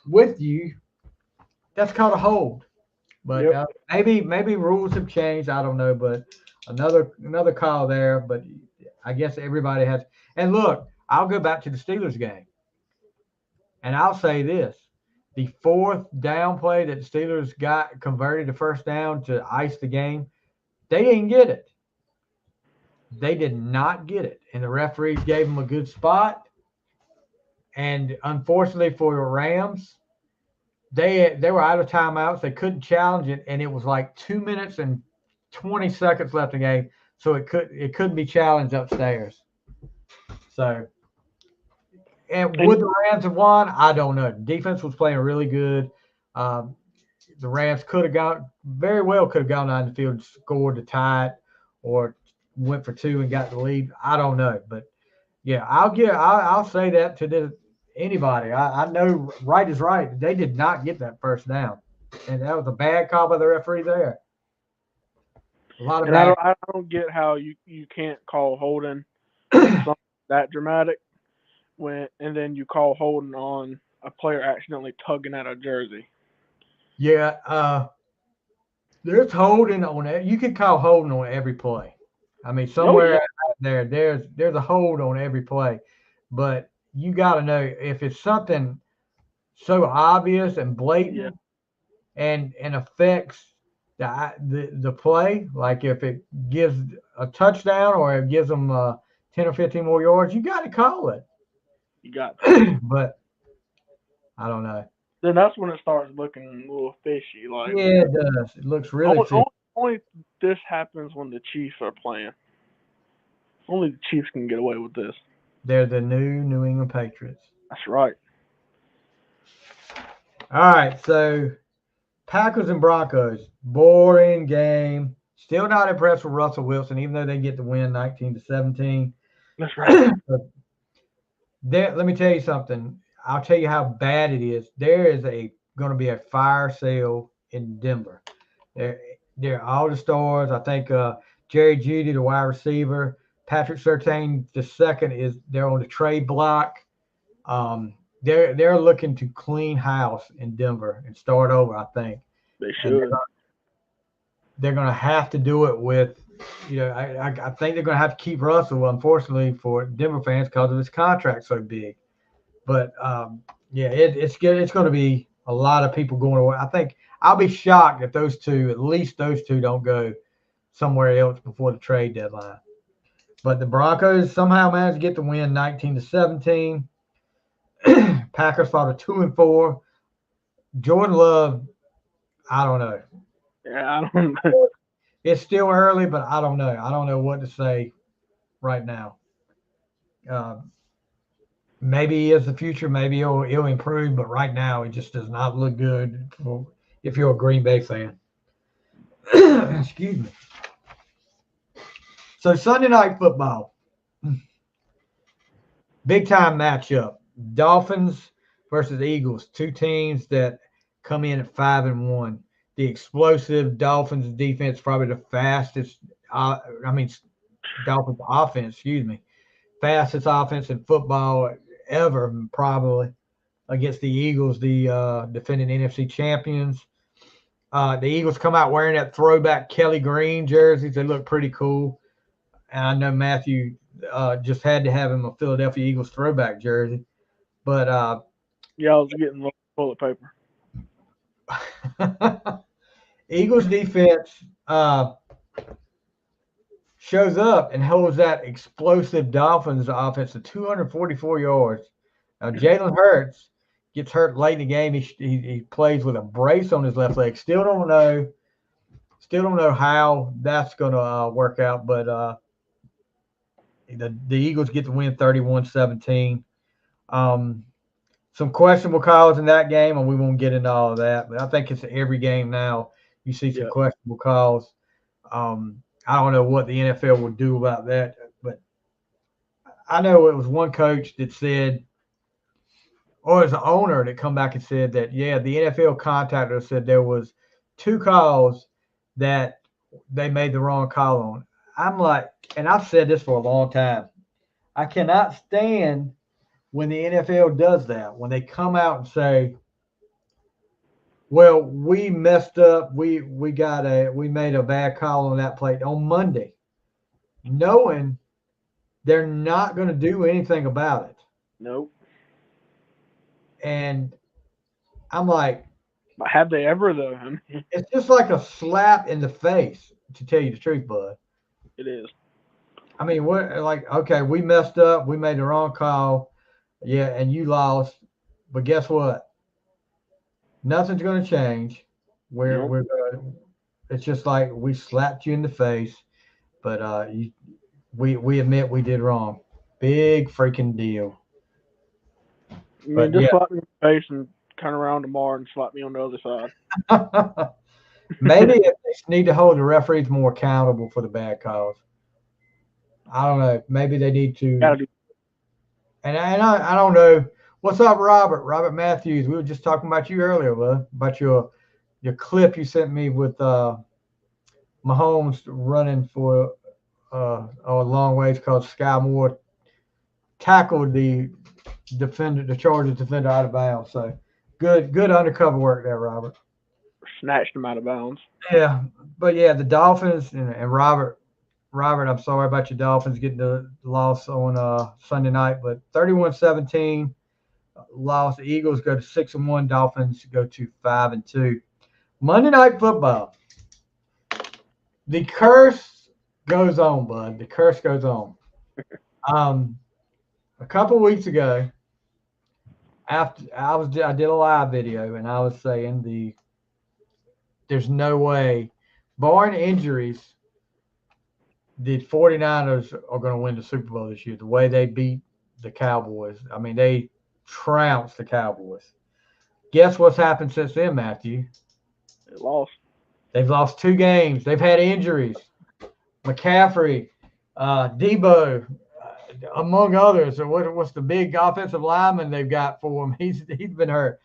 with you, that's called a hold. But maybe rules have changed. I don't know. But another call there. But I guess everybody has. And look, I'll go back to the Steelers game, and I'll say this: the fourth down play that the Steelers got converted to first down to ice the game, they didn't get it. They did not get it, and the referee gave them a good spot. And unfortunately for the Rams, they were out of timeouts. They couldn't challenge it, and it was like 2 minutes and 20 seconds left in the game, so it couldn't be challenged upstairs. So, and would the Rams have won? I don't know. Defense was playing really good. The Rams could have gone down the field and scored to tie it, or went for two and got the lead. I don't know, but yeah, I'll say that to anybody. I know right is right. They did not get that first down, and that was a bad call by the referee there. A lot of I don't get how you can't call holding something that dramatic and then you call holding on a player accidentally tugging at a jersey. Yeah, there's holding on it. You can call holding on every play. I mean, somewhere out there's a hold on every play, but you got to know if it's something so obvious and blatant and affects the play, like if it gives a touchdown or it gives them 10 or 15 more yards, you got to call it. You got to. But I don't know. Then that's when it starts looking a little fishy. Like, yeah, it does. It looks really fishy. Only this happens when the Chiefs are playing. Only the Chiefs can get away with this. They're the New England Patriots. That's right. All right, so Packers and Broncos, boring game. Still not impressed with Russell Wilson, even though they get the win 19-17. That's right. Let me tell you something. I'll tell you how bad it is. There is going to be a fire sale in Denver. They're all the stars. I think Jerry Jeudy, the wide receiver, Patrick Surtain II they're on the trade block. They're looking to clean house in Denver and start over, I think. They should. They're going to have to do it with, I think they're going to have to keep Russell, unfortunately, for Denver fans because of his contract so big. But, it's good. It's going to be a lot of people going away. I think I'll be shocked if at least those two don't go somewhere else before the trade deadline. But the Broncos somehow managed to get the win 19-17. Packers fought a 2-4. Jordan Love, I don't know. Yeah, I don't know. It's still early, but I don't know. I don't know what to say right now. Maybe he is the future. Maybe he'll improve, but right now it just does not look good if you're a Green Bay fan. Excuse me. So Sunday Night Football, big time matchup. Dolphins versus Eagles, two teams that come in at 5-1. The explosive Dolphins defense, probably the fastest. Dolphins offense. Fastest offense in football ever, probably, against the Eagles, the defending NFC champions. The Eagles come out wearing that throwback Kelly Green jerseys. They look pretty cool. And I know Matthew just had to have him a Philadelphia Eagles throwback jersey. But I was getting toilet paper. Eagles defense shows up and holds that explosive Dolphins offense to 244 yards. Now, Jalen Hurts gets hurt late in the game. He plays with a brace on his left leg. Still don't know how that's going to work out, but the Eagles get the win 31-17. Some questionable calls in that game, and we won't get into all of that, but I think it's every game now you see some questionable calls. I don't know what the NFL will do about that, but I know it was one coach that said, or it was an owner that come back and said that, yeah, the NFL contacted us, said there was 2 calls that they made the wrong call on. I'm like, and I've said this for a long time, I cannot stand when the NFL does that, when they come out and say, well, we messed up, we made a bad call on that play on Monday, knowing they're not going to do anything about it. Nope. And I'm like, but have they ever though? I mean, it's just like a slap in the face, to tell you the truth, bud. it is. I mean, we're like, okay, we messed up, we made the wrong call, yeah, and you lost, but guess what? Nothing's going to change. We're going. It's just like we slapped you in the face, but we admit we did wrong. Big freaking deal. I mean, just slap me in the face and turn around tomorrow and slap me on the other side. Maybe if they need to hold the referees more accountable for the bad calls. I don't know. Maybe they need to. And I don't know. What's up, Robert? Robert Matthews. We were just talking about you earlier, bud, about your clip you sent me with Mahomes running for a long ways called Sky Moore tackled the defender, the Chargers defender, out of bounds. So good undercover work there, Robert. Snatched him out of bounds. Yeah, but yeah, the Dolphins and Robert, I'm sorry about your Dolphins getting the loss on Sunday night, but 31-17 loss. The Eagles go to 6-1. Dolphins go to 5-2. Monday Night Football. The curse goes on, bud. The curse goes on. A couple weeks ago, after I did a live video and I was saying there's no way, barring injuries, the 49ers are going to win the Super Bowl this year. The way they beat the Cowboys. I mean, they trounced the Cowboys. Guess what's happened since then, Matthew? They lost. They've lost 2 games. They've had injuries. McCaffrey, Debo, among others. So what's the big offensive lineman they've got for him? He's been hurt.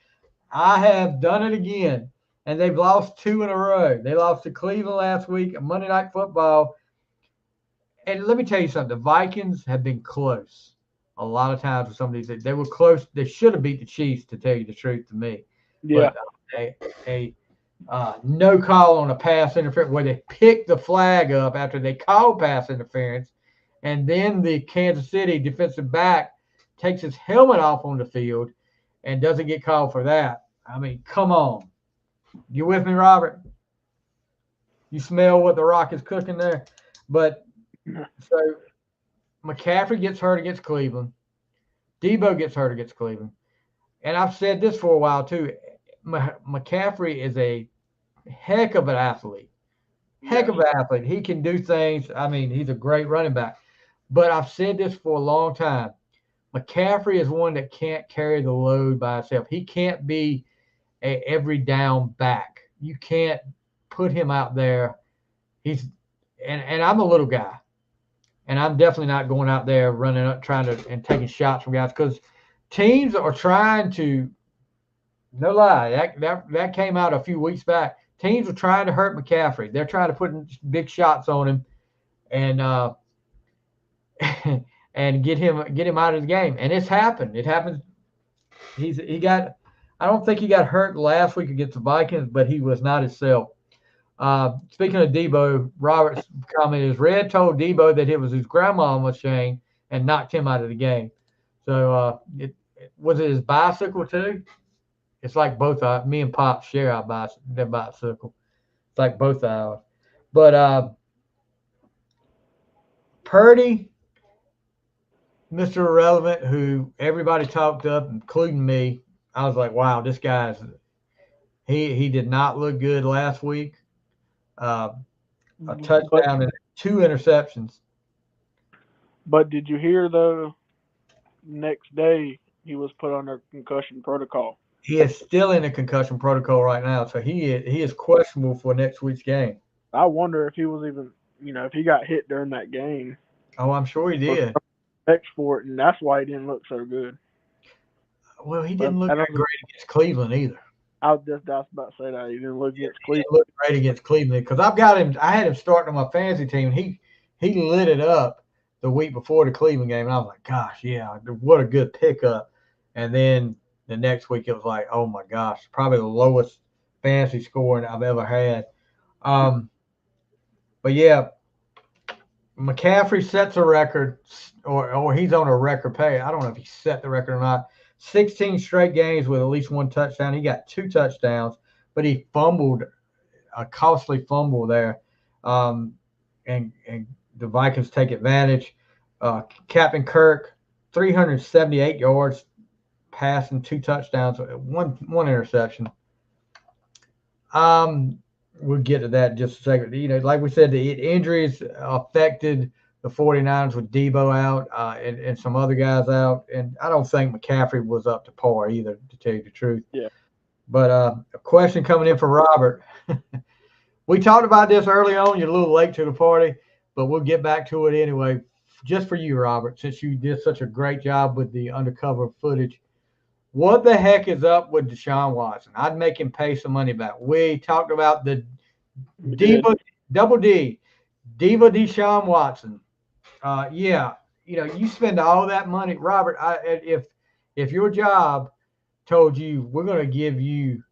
I have done it again, and they've lost 2 in a row. They lost to Cleveland last week, Monday Night Football. And let me tell you something. The Vikings have been close a lot of times with some of these. They were close. They should have beat the Chiefs, to tell you the truth, to me. Yeah. But no call on a pass interference where they picked the flag up after they called pass interference, and then the Kansas City defensive back takes his helmet off on the field and doesn't get called for that. I mean, come on. You with me, Robert? You smell what the Rock is cooking there? But so McCaffrey gets hurt against Cleveland. Debo gets hurt against Cleveland. And I've said this for a while, too. McCaffrey is a heck of an athlete. Heck of an athlete. He can do things. I mean, he's a great running back. But I've said this for a long time. McCaffrey is one that can't carry the load by himself. He can't be a every down back. You can't put him out there. And I'm a little guy. And I'm definitely not going out there running up, and taking shots from guys, because teams are trying to, no lie, that came out a few weeks back. Teams are trying to hurt McCaffrey. They're trying to put big shots on him and and get him out of the game. And it's happened. It happens. I don't think he got hurt last week against the Vikings, but he was not himself. Speaking of Debo, Robert's comment is Red told Debo that it was his grandma was Shane and knocked him out of the game. So was it his bicycle too? It's like both me and Pop share their bicycle. It's like both ours. But Purdy, Mr. Irrelevant, who everybody talked up, including me. I was like, wow, this guy's he did not look good last week. A touchdown and 2 interceptions. But did you hear though? Next day he was put under concussion protocol. He is still in the concussion protocol right now, so he is questionable for next week's game. I wonder if he was even, if he got hit during that game. Oh, I'm sure he did. For it, and that's why he didn't look so good. Well, he didn't look that great against Cleveland either. I was just about to say that he didn't look against Cleveland. He didn't look great against Cleveland because I've got him. I had him starting on my fantasy team. He lit it up the week before the Cleveland game, and I was like, gosh, yeah, what a good pickup. And then the next week it was like, oh my gosh, probably the lowest fantasy scoring I've ever had. But yeah, McCaffrey sets a record, or he's on a record pay. I don't know if he set the record or not. 16 straight games with at least 1 touchdown. He got 2 touchdowns, but he fumbled a costly fumble there, and the Vikings take advantage. Captain Kirk, 378 yards passing, 2 touchdowns, one interception. We'll get to that in just a second. Like we said, the injuries affected the 49ers with Debo out and some other guys out. And I don't think McCaffrey was up to par either, to tell you the truth. Yeah. But a question coming in for Robert. We talked about this early on. You're a little late to the party, but we'll get back to it anyway. Just for you, Robert, since you did such a great job with the undercover footage. What the heck is up with Deshaun Watson? I'd make him pay some money back. We talked about the Diva, double D, Diva Deshaun Watson. Yeah, you spend all that money, Robert. If your job told you we're going to give you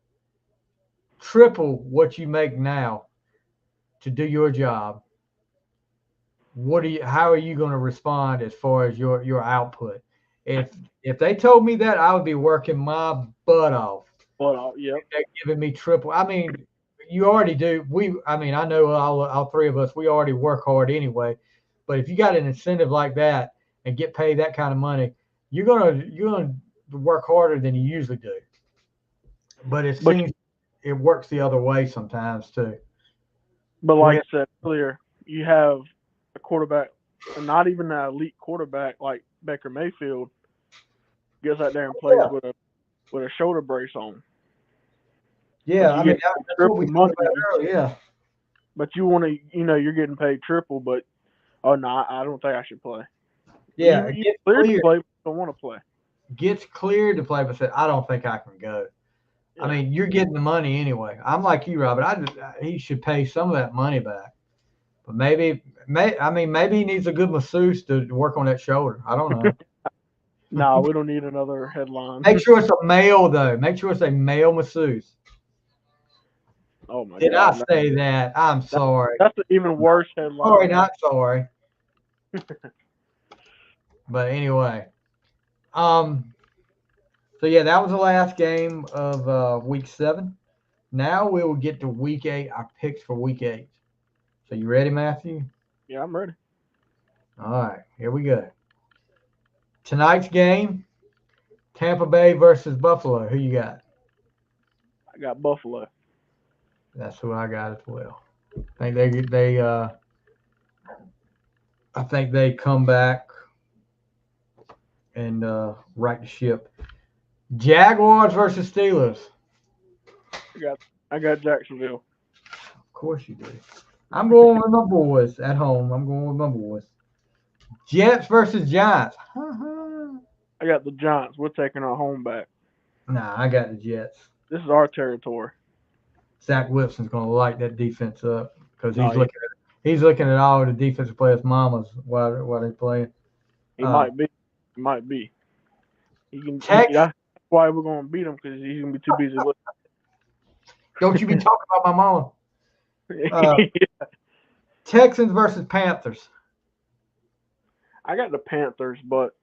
triple what you make now to do your job, how are you going to respond as far as your output? If they told me that, I would be working my butt off. Yep. They're giving me triple. I mean, you already do. I know all 3 of us, we already work hard anyway. But if you got an incentive like that and get paid that kind of money, you're gonna work harder than you usually do. But it seems it works the other way sometimes too. But like I said earlier, you have a quarterback, not even an elite quarterback like Baker Mayfield, gets out there and plays with a shoulder brace on. Yeah, that's what we talked about earlier. Yeah. But you want to, you're getting paid triple, but I don't think I should play. Yeah, you cleared to play, but don't want to play. Gets cleared to play, but said, I don't think I can go. Yeah. I mean, you're getting the money anyway. I'm like you, Robert. He should pay some of that money back. But maybe he needs a good masseuse to work on that shoulder. I don't know. No, we don't need another headline. Make sure it's a male, though. Make sure it's a male masseuse. Oh, my God. Did I say that? I'm sorry. That's an even worse headline. Sorry, not sorry. But anyway. So, yeah, that was the last game of Week 7. Now we will get to Week 8, our picks for Week 8. So you ready, Matthew? Yeah, I'm ready. All right, here we go. Tonight's game, Tampa Bay versus Buffalo. Who you got? I got Buffalo. That's who I got as well. I think they come back and right the ship. Jaguars versus Steelers. I got Jacksonville. Of course you do. I'm going with my boys at home. I'm going with my boys. Jets versus Giants. I got the Giants. We're taking our home back. Nah, I got the Jets. This is our territory. Zach Wilson's going to light that defense up because he's looking at all the defensive players' mamas while they're playing. He might be. That's why we're going to beat him, because he's going to be too busy looking. Don't you be talking about my mama. Texans versus Panthers. I got the Panthers, but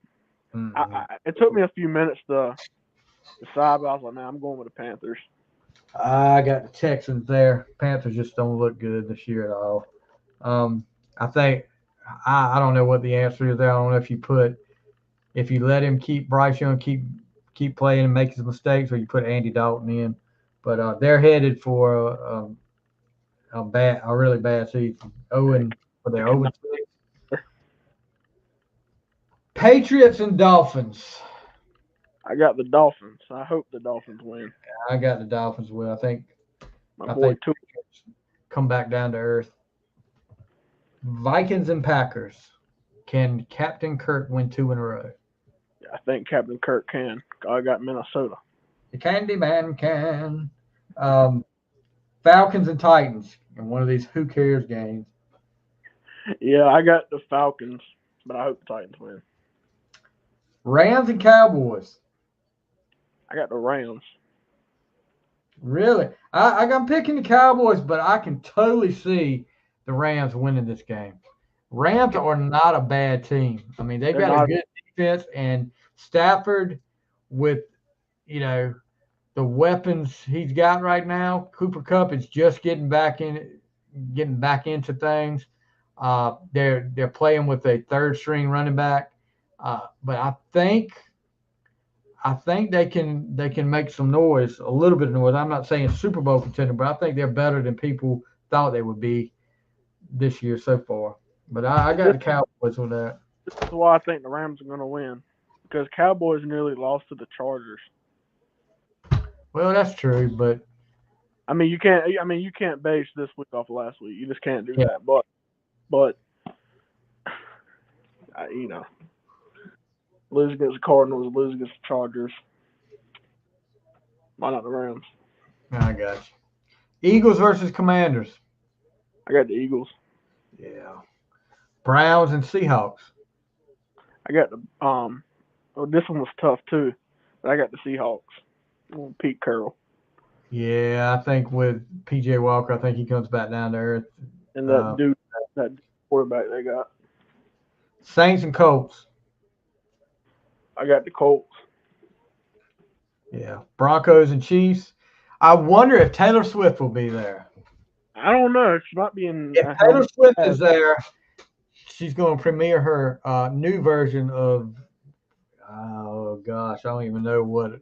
it took me a few minutes to decide, but I was like, man, I'm going with the Panthers. I got the Texans there. Panthers just don't look good this year at all. I think I don't know what the answer is there. I don't know if you let him keep Bryce Young keep playing and make his mistakes, or you put Andy Dalton in. But they're headed for a really bad season. Owen for their 0-6. Patriots and Dolphins. I got the Dolphins. I hope the Dolphins win. I got the Dolphins. Well, My I boy think Tua. come back down to earth. Vikings and Packers. Can Captain Kirk win 2 in a row? I think Captain Kirk can. I got Minnesota. The Candyman can. Falcons and Titans in one of these who cares games. Yeah, I got the Falcons, but I hope the Titans win. Rams and Cowboys. I got the Rams. Really? I'm picking the Cowboys, but I can totally see the Rams winning this game. Rams are not a bad team. I mean, they've got a good defense, and Stafford with, the weapons he's got right now. Cooper Kupp is just getting back into things. They're playing with a third string running back, but I think they can make some noise, a little bit of noise. I'm not saying Super Bowl contender, but I think they're better than people thought they would be this year so far. But I got the Cowboys on that. This is why I think the Rams are going to win, because Cowboys nearly lost to the Chargers. Well, that's true, but I mean, you can't base this week off of last week. You just can't do that. But lose against the Cardinals, lose against the Chargers. Why not the Rams? I got you. Eagles versus Commanders. I got the Eagles. Yeah. Browns and Seahawks. I got the this one was tough too, but I got the Seahawks. Pete Carroll. Yeah, I think with PJ Walker, I think he comes back down to earth. And that quarterback they got. Saints and Colts. I got the Colts. Yeah. Broncos and Chiefs. I wonder if Taylor Swift will be there. I don't know. She might be in. If Taylor Swift is there, she's going to premiere her new version of, oh gosh, I don't even know what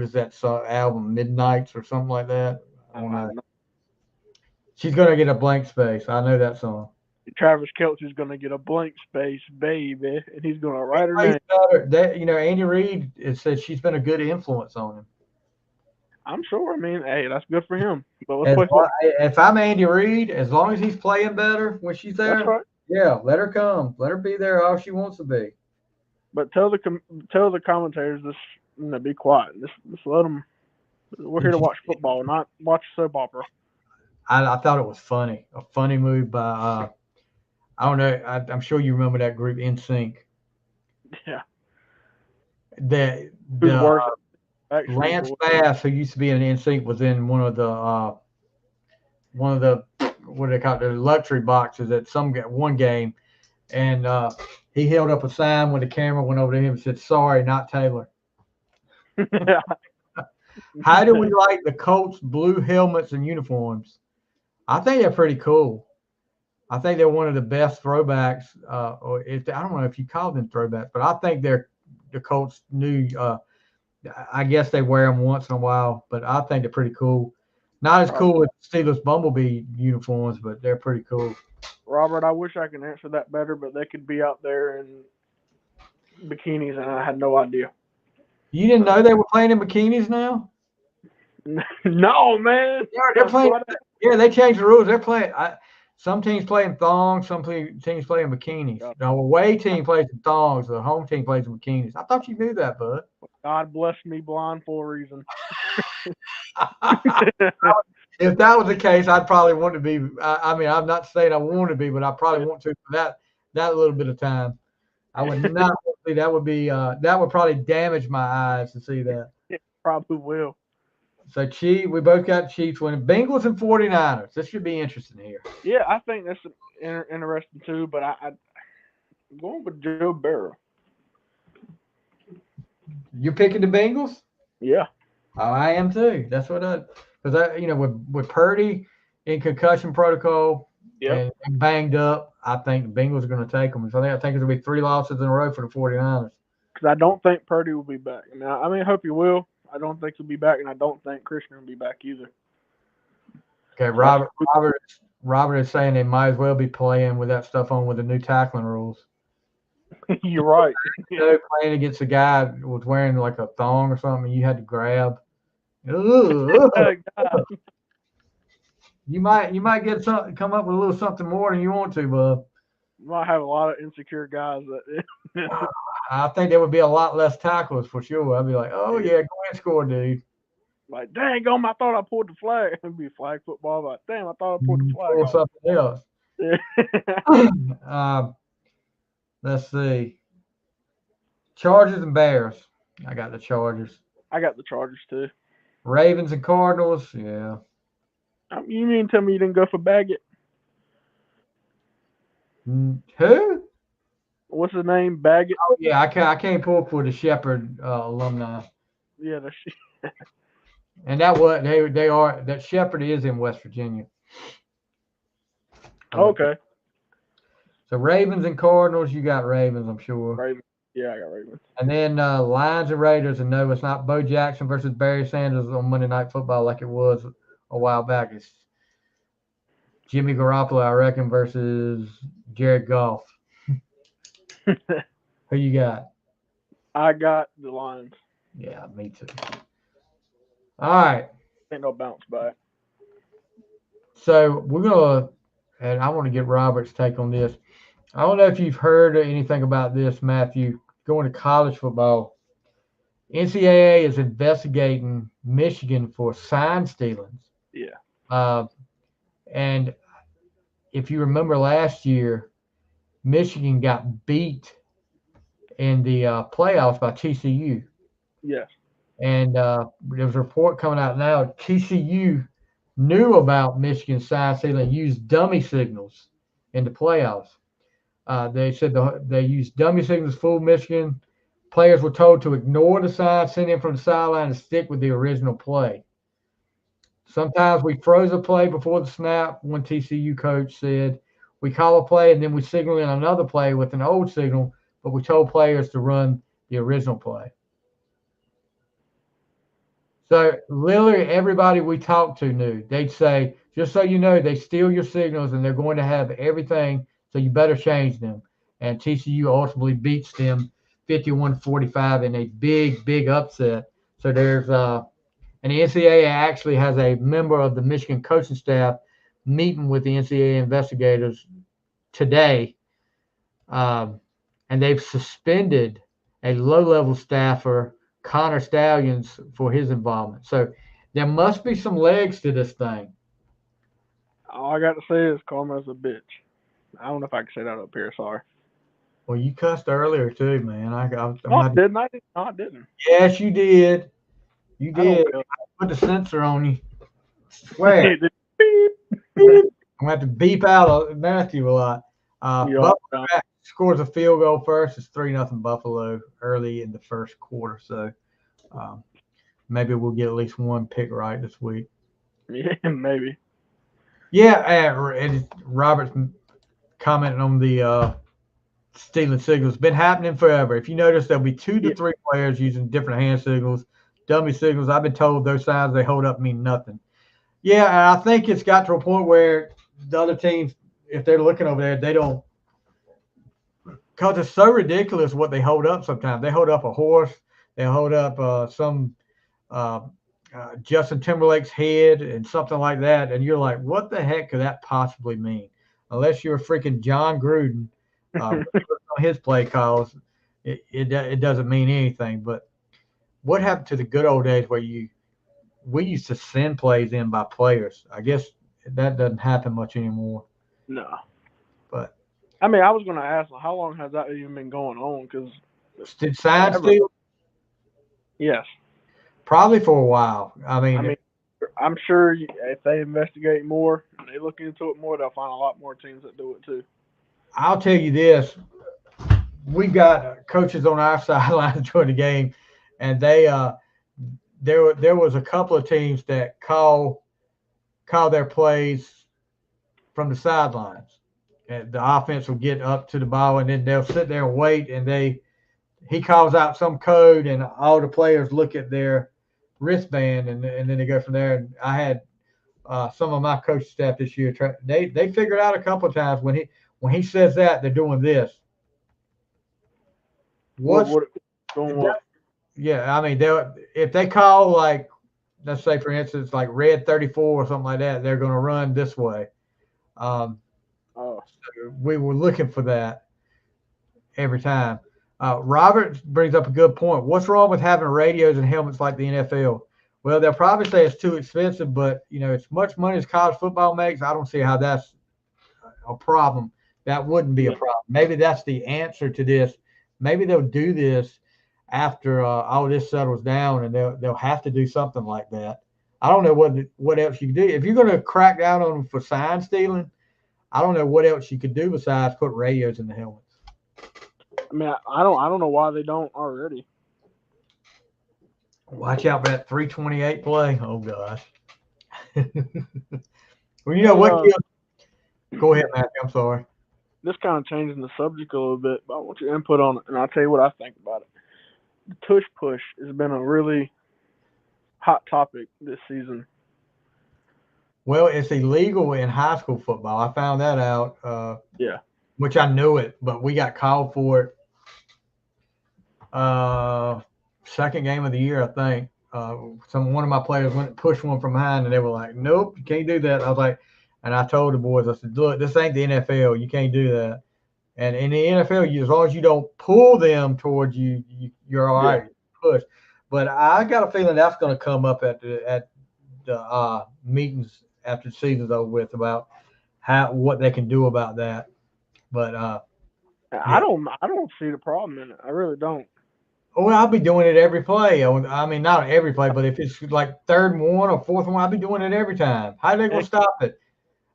is that song, album, Midnights or something like that. I don't know. She's going to get a blank space. I know that song. Travis Kelce's going to get a blank space, baby, and he's going to write her name. Andy Reid said she's been a good influence on him. I'm sure. I mean, hey, that's good for him. But if I'm Andy Reid, as long as he's playing better when she's there, that's right. Yeah, let her come. Let her be there all she wants to be. But tell the commentators this, be quiet. Just let them. We're here to watch football, not watch a soap opera. I thought it was funny. A funny move by I don't know. I'm sure you remember that group NSYNC. Yeah. Lance Bass, who used to be in NSYNC, was in one of the what do they call it, the luxury boxes at one game, and he held up a sign when the camera went over to him and said, "Sorry, not Taylor." How do we like the Colts blue helmets and uniforms? I think they're pretty cool. I think they're one of the best throwbacks. I don't know if you call them throwbacks, but I think they're the Colts' new. I guess they wear them once in a while, but I think they're pretty cool. Not as cool as Steelers Bumblebee uniforms, but they're pretty cool. Robert, I wish I could answer that better, but they could be out there in bikinis, and I had no idea. You didn't know they were playing in bikinis now? No, man. Yeah, they're playing. Yeah, they changed the rules. They're playing. Some teams play in thongs. Some teams play in bikinis. The away team plays in thongs. The home team plays in bikinis. I thought you knew that, bud. God bless me blind for a reason. If that was the case, I'd probably want to be. I'm not saying I want to be, but I probably want to for that little bit of time. I would not want to see. That would probably damage my eyes to see that. It probably will. So, we both got Chiefs winning. Bengals and 49ers. This should be interesting here. Yeah, I think that's interesting too, but I'm going with Joe Burrow. You're picking the Bengals? Yeah. Oh, I am too. That's what with Purdy in concussion protocol and banged up, I think the Bengals are going to take them. So I think it's going to be 3 losses in a row for the 49ers. Because I don't think Purdy will be back. I mean, I hope he will. I don't think he'll be back, and I don't think Christian will be back either. Okay, Robert is saying they might as well be playing with that stuff on with the new tackling rules. You're right. Playing against a guy who was wearing like a thong or something, you had to grab. You might get something, come up with a little something more than you want to, bud. You might have a lot of insecure guys that. I think there would be a lot less tackles for sure. I'd be like, oh yeah, go ahead and score, dude. Like, dang, I thought I pulled the flag. It'd be flag football. Like, damn, I thought I pulled the flag. Or something else. Let's see. Chargers and Bears. I got the Chargers. I got the Chargers too. Ravens and Cardinals. Yeah. You mean tell me you didn't go for Baggett? Who? What's his name? Baggett. Oh yeah, I can't pull for the Shepherd alumni. Yeah, and that Shepherd is in West Virginia. Okay. So Ravens and Cardinals, you got Ravens, I'm sure. Ravens. Yeah, I got Ravens. And then Lions and Raiders, and no, it's not Bo Jackson versus Barry Sanders on Monday Night Football like it was a while back. It's Jimmy Garoppolo, I reckon, versus Jared Goff. Who you got? I got the Lions. Yeah, me too. All right. Ain't no bounce back. So we're gonna, and I want to get Robert's take on this. I don't know if you've heard anything about this, Matthew. Going to college football, NCAA is investigating Michigan for sign stealings. Yeah. And if you remember last year, Michigan got beat in the playoffs by TCU. Yes. And there's a report coming out now. TCU knew about Michigan sign stealing and used dummy signals in the playoffs. They said they used dummy signals to fool Michigan. Players were told to ignore the sign sent in from the sideline and stick with the original play. Sometimes we froze a play before the snap, one TCU coach said. We call a play and then we signal in another play with an old signal, but we told players to run the original play. So literally everybody we talked to knew. They'd say, just so you know, they steal your signals and they're going to have everything, so you better change them. And TCU ultimately beats them 51-45 in a big upset. So there's and the NCAA actually has a member of the Michigan coaching staff meeting with the NCAA investigators today. And they've suspended a low-level staffer, Connor Stallions, for his involvement. So there must be some legs to this thing. All I got to say is Karma's a bitch. I don't know if I can say that up here. Sorry. Well, you cussed earlier too, man. I didn't. No, I didn't. Yes, you did. You did. I put the sensor on you. Swear. I'm going to have to beep out Matthew a lot. Buffalo scores a field goal first. It's 3-0 Buffalo early in the first quarter. So maybe we'll get at least one pick right this week. Yeah, maybe. Yeah, and Robert's commenting on the stealing signals. It's been happening forever. If you notice, there'll be 2 to 3 players using different hand signals, dummy signals. I've been told those signs they hold up mean nothing. Yeah, and I think it's got to a point where the other teams, if they're looking over there, they don't, because it's so ridiculous what they hold up sometimes. They hold up a horse. They hold up some Justin Timberlake's head and something like that. And you're like, what the heck could that possibly mean? Unless you're freaking John Gruden, on his play calls, it doesn't mean anything. But what happened to the good old days where we used to send plays in by players? I guess that doesn't happen much anymore. No. But I mean, I was going to ask, how long has that even been going on? Because did sign steal? Yes. Probably for a while. I mean, I'm sure if they investigate more and they look into it more, they'll find a lot more teams that do it too. I'll tell you this. We got coaches on our sidelines during the game, and they there was a couple of teams that call their plays from the sidelines. and the offense will get up to the ball, and then they'll sit there and wait, and he calls out some code, and all the players look at their wristband, and then they go from there. And I had some of my coaching staff this year. They figured out a couple of times when he says that they're doing this. Doing what? Yeah, I mean, if they call, like, let's say for instance, like red 34 or something like that, they're going to run this way. So we were looking for that every time. Robert brings up a good point. What's wrong with having radios and helmets like the NFL? Well, they'll probably say it's too expensive, but as much money as college football makes, I don't see how that's a problem. That wouldn't be a problem. Maybe that's the answer to this. Maybe they'll do this after all this settles down, and they'll have to do something like that. I don't know what else you can do. If you're going to crack down on them for sign stealing, I don't know what else you could do besides put radios in the helmets. I mean, I don't know why they don't already. Watch out for that 328 play. Oh gosh. Well, what? Go ahead, Matthew. I'm sorry. This kind of changing the subject a little bit, but I want your input on it, and I'll tell you what I think about it. The tush push has been a really hot topic this season. Well, it's illegal in high school football. I found that out. Yeah. Which I knew it, but we got called for it. Second game of the year, I think. One of my players went and pushed one from behind, and they were like, "Nope, you can't do that." I was like, and I told the boys, I said, "Look, this ain't the NFL. You can't do that." And in the NFL, as long as you don't pull them towards you, you're all right. Push. But I got a feeling that's going to come up at the meetings after the season's over with about what they can do about that. But I don't see the problem in it. I really don't. Oh, I'll be doing it every play. I mean, not every play, but if it's like third and 1 or fourth and 1, I'll be doing it every time. How are they going to stop it?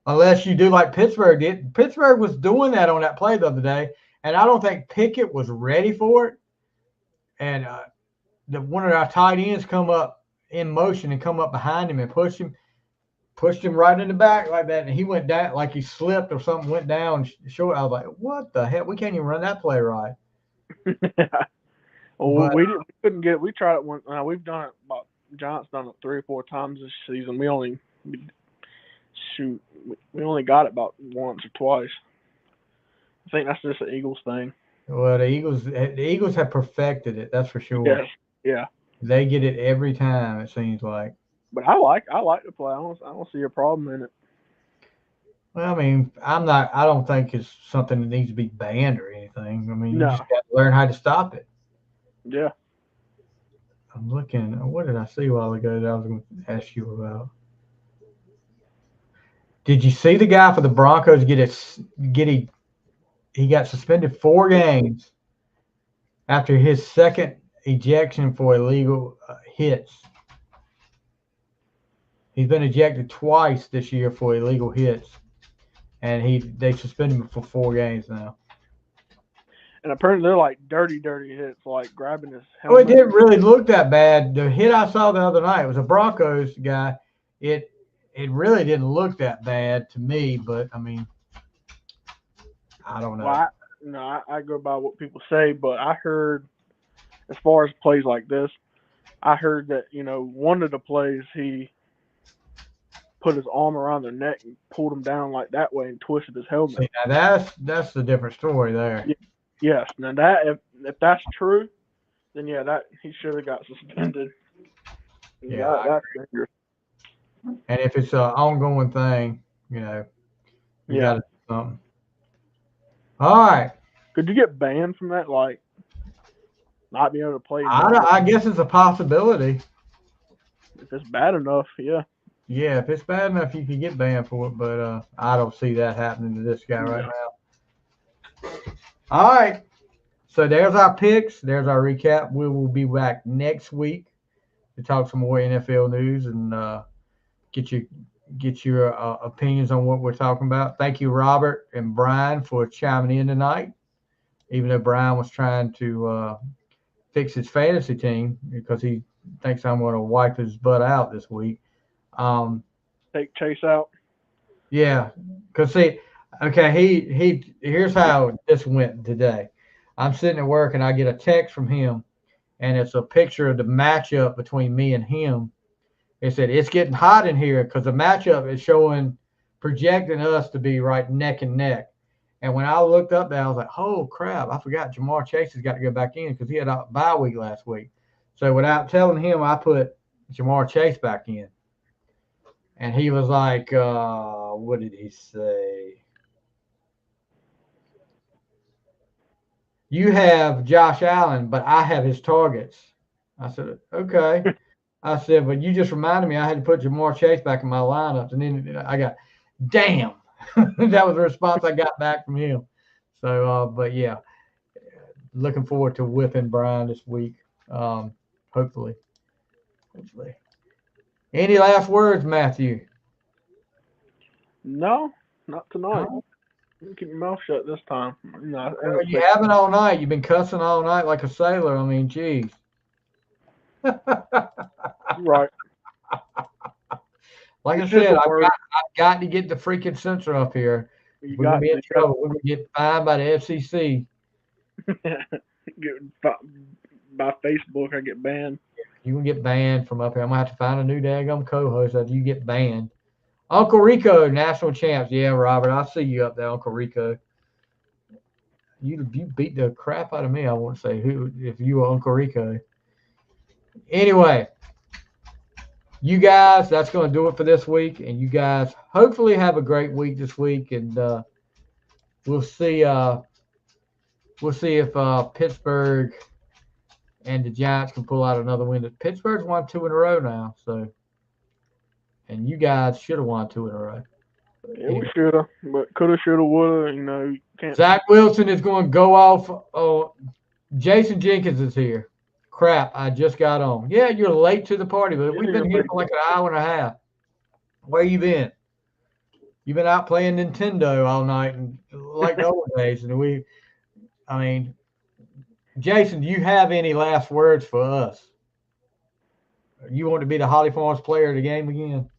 Unless you do like Pittsburgh did. Pittsburgh was doing that on that play the other day, and I don't think Pickett was ready for it. And one of our tight ends come up in motion and come up behind him and pushed him right in the back like that, and he went down like he slipped or something, went down short. I was like, what the heck? We can't even run that play right. Well, we couldn't get it. We tried it once. We've done it about Giants done it 3 or 4 times this season. We only got it about once or twice. I think that's just the Eagles thing. Well, the Eagles have perfected it. That's for sure. Yes. Yeah. They get it every time. It seems like. But I like the play. I don't see a problem in it. Well, I mean, I don't think it's something that needs to be banned or anything. I mean, you just got to learn how to stop it. Yeah. I'm looking. What did I see a while ago that I was going to ask you about? Did you see the guy for the Broncos he got suspended 4 games after his second ejection for illegal hits. He's been ejected twice this year for illegal hits, and they suspended him for 4 games now. And apparently they're like dirty hits, like grabbing his helmet. Oh, it didn't really look that bad. The hit I saw the other night was a Broncos guy. It really didn't look that bad to me, but I mean, I don't know. Well, I go by what people say, but I heard, as far as plays like this, I heard that, one of the plays he put his arm around their neck and pulled him down like that way and twisted his helmet. See, now that's the different story there. Yes. Now that if that's true, then that he should have got suspended. Yeah. That's dangerous. And if it's an ongoing thing, you got to do something. All right. Could you get banned from that? Like, not being able to play? I guess it's a possibility. If it's bad enough, yeah. Yeah, if it's bad enough, you can get banned for it, but I don't see that happening to this guy right now. All right. So there's our picks. There's our recap. We will be back next week to talk some more NFL news and get your opinions on what we're talking about. Thank you, Robert and Brian, for chiming in tonight, even though Brian was trying to fix his fantasy team because he thinks I'm going to wipe his butt out this week. Take Chase out. Yeah, because see, Okay, here's how this went today. I'm sitting at work and I get a text from him, and it's a picture of the matchup between me and him. It said it's getting hot in here because the matchup is showing projecting us to be right neck and neck. And when I looked up there, I was like, "Oh crap! I forgot Jamar Chase has got to go back in because he had a bye week last week." So without telling him, I put Jamar Chase back in, and he was like, "What did he say? You have Josh Allen, but I have his targets." I said, "Okay." I said, "But you just reminded me I had to put Jamar Chase back in my lineups," and then I got, "Damn." That was the response I got back from him. So, but yeah, looking forward to whipping Brian this week. Um, hopefully, hopefully. Any last words, Matthew? No, not tonight. No? You keep your mouth shut this time. You know, I Well, ain't you expect- haven't all night. You've been cussing all night like a sailor. I mean, geez. You're right. Like I It's just said, a word. I've got to get the freaking censor up here. You We're gonna got be in to. trouble. We're gonna get fined by the FCC. Get by Facebook, I get banned. You can get banned from up here. I'm gonna have to find a new daggum co-host after you get banned. Uncle Rico, national champs. Yeah, Robert, I see you up there, Uncle Rico. You beat the crap out of me. I won't say who if you were Uncle Rico. Anyway, you guys, that's gonna do it for this week. And you guys hopefully have a great week this week. And we'll see. We'll see if Pittsburgh and the Giants can pull out another win. Pittsburgh's won 2 in a row now, so and you guys should have won 2 in a row. Yeah, Anyway. we should have, but coulda, shoulda, woulda. You know, you can't. Zach Wilson is going to go off. Oh, Jason Jenkins is here. Crap, I just got on. Yeah, you're late to the party, but we've been here for like an hour and a half. Where you been? You've been out playing Nintendo all night and like the old days. And I mean, Jason, do you have any last words for us? You want to be the Holly Farms player of the game again?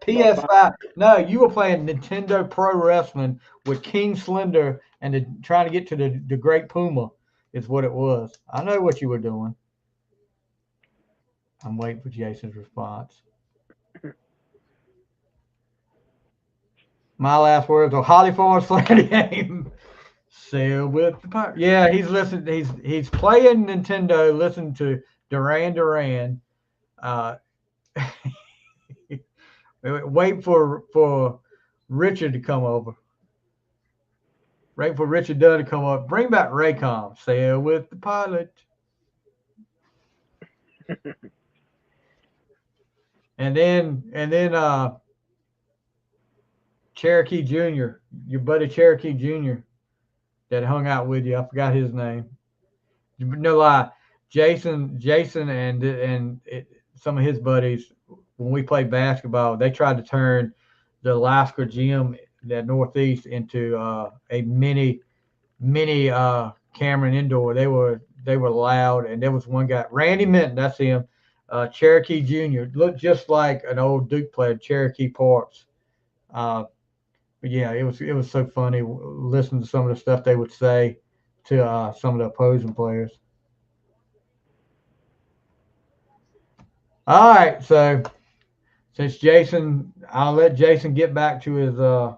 PS5. No, you were playing Nintendo Pro Wrestling with King Slender and trying to get to the Great Puma is what it was. I know what you were doing. I'm waiting for Jason's response. My last words are Holly Farms play the game. Sail with the pirate. Yeah, he's listening. He's playing Nintendo, listening to Duran Duran. Wait for Richard to come over. Wait for Richard Dunn to come up. Bring back Raycom. Sail with the pilot. and then Cherokee Jr., your buddy Cherokee Jr. that hung out with you. I forgot his name. No lie. Jason and some of his buddies, when we played basketball, they tried to turn the Alaska gym that Northeast into a mini Cameron Indoor. They were loud, and there was one guy, Randy Minton, that's him, Cherokee Jr. Looked just like an old Duke player, Cherokee Parks. But yeah, it was so funny listening to some of the stuff they would say to some of the opposing players. All right, so since Jason, I'll let Jason get back to his.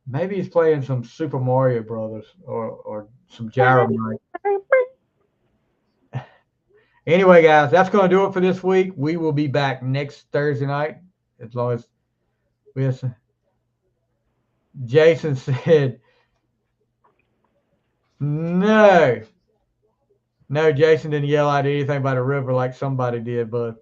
Maybe he's playing some Super Mario Brothers or some Gyromite. Anyway, guys, that's going to do it for this week. We will be back next Thursday night, as long as we have some. Jason said, no. No, Jason didn't yell out anything about a river like somebody did, but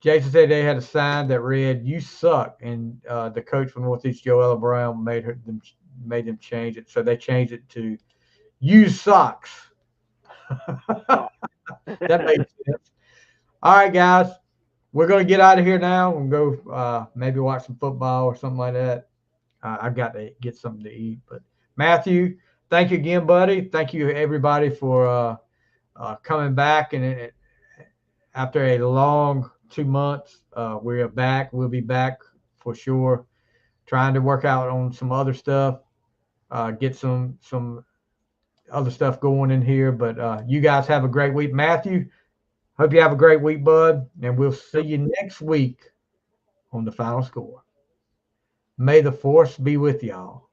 Jason said they had a sign that read "You suck," and the coach from Northeast, Joella Brown, made them change it. So they changed it to "You sucks." That makes sense. All right, guys, we're gonna get out of here now and go maybe watch some football or something like that. I've got to get something to eat. But Matthew, thank you again, buddy. Thank you everybody for coming back and after a long 2 months, we're back. We'll be back for sure. Trying to work out on some other stuff, get some other stuff going in here. But you guys have a great week. Matthew, hope you have a great week, bud. And we'll see you next week on The Final Score. May the force be with y'all.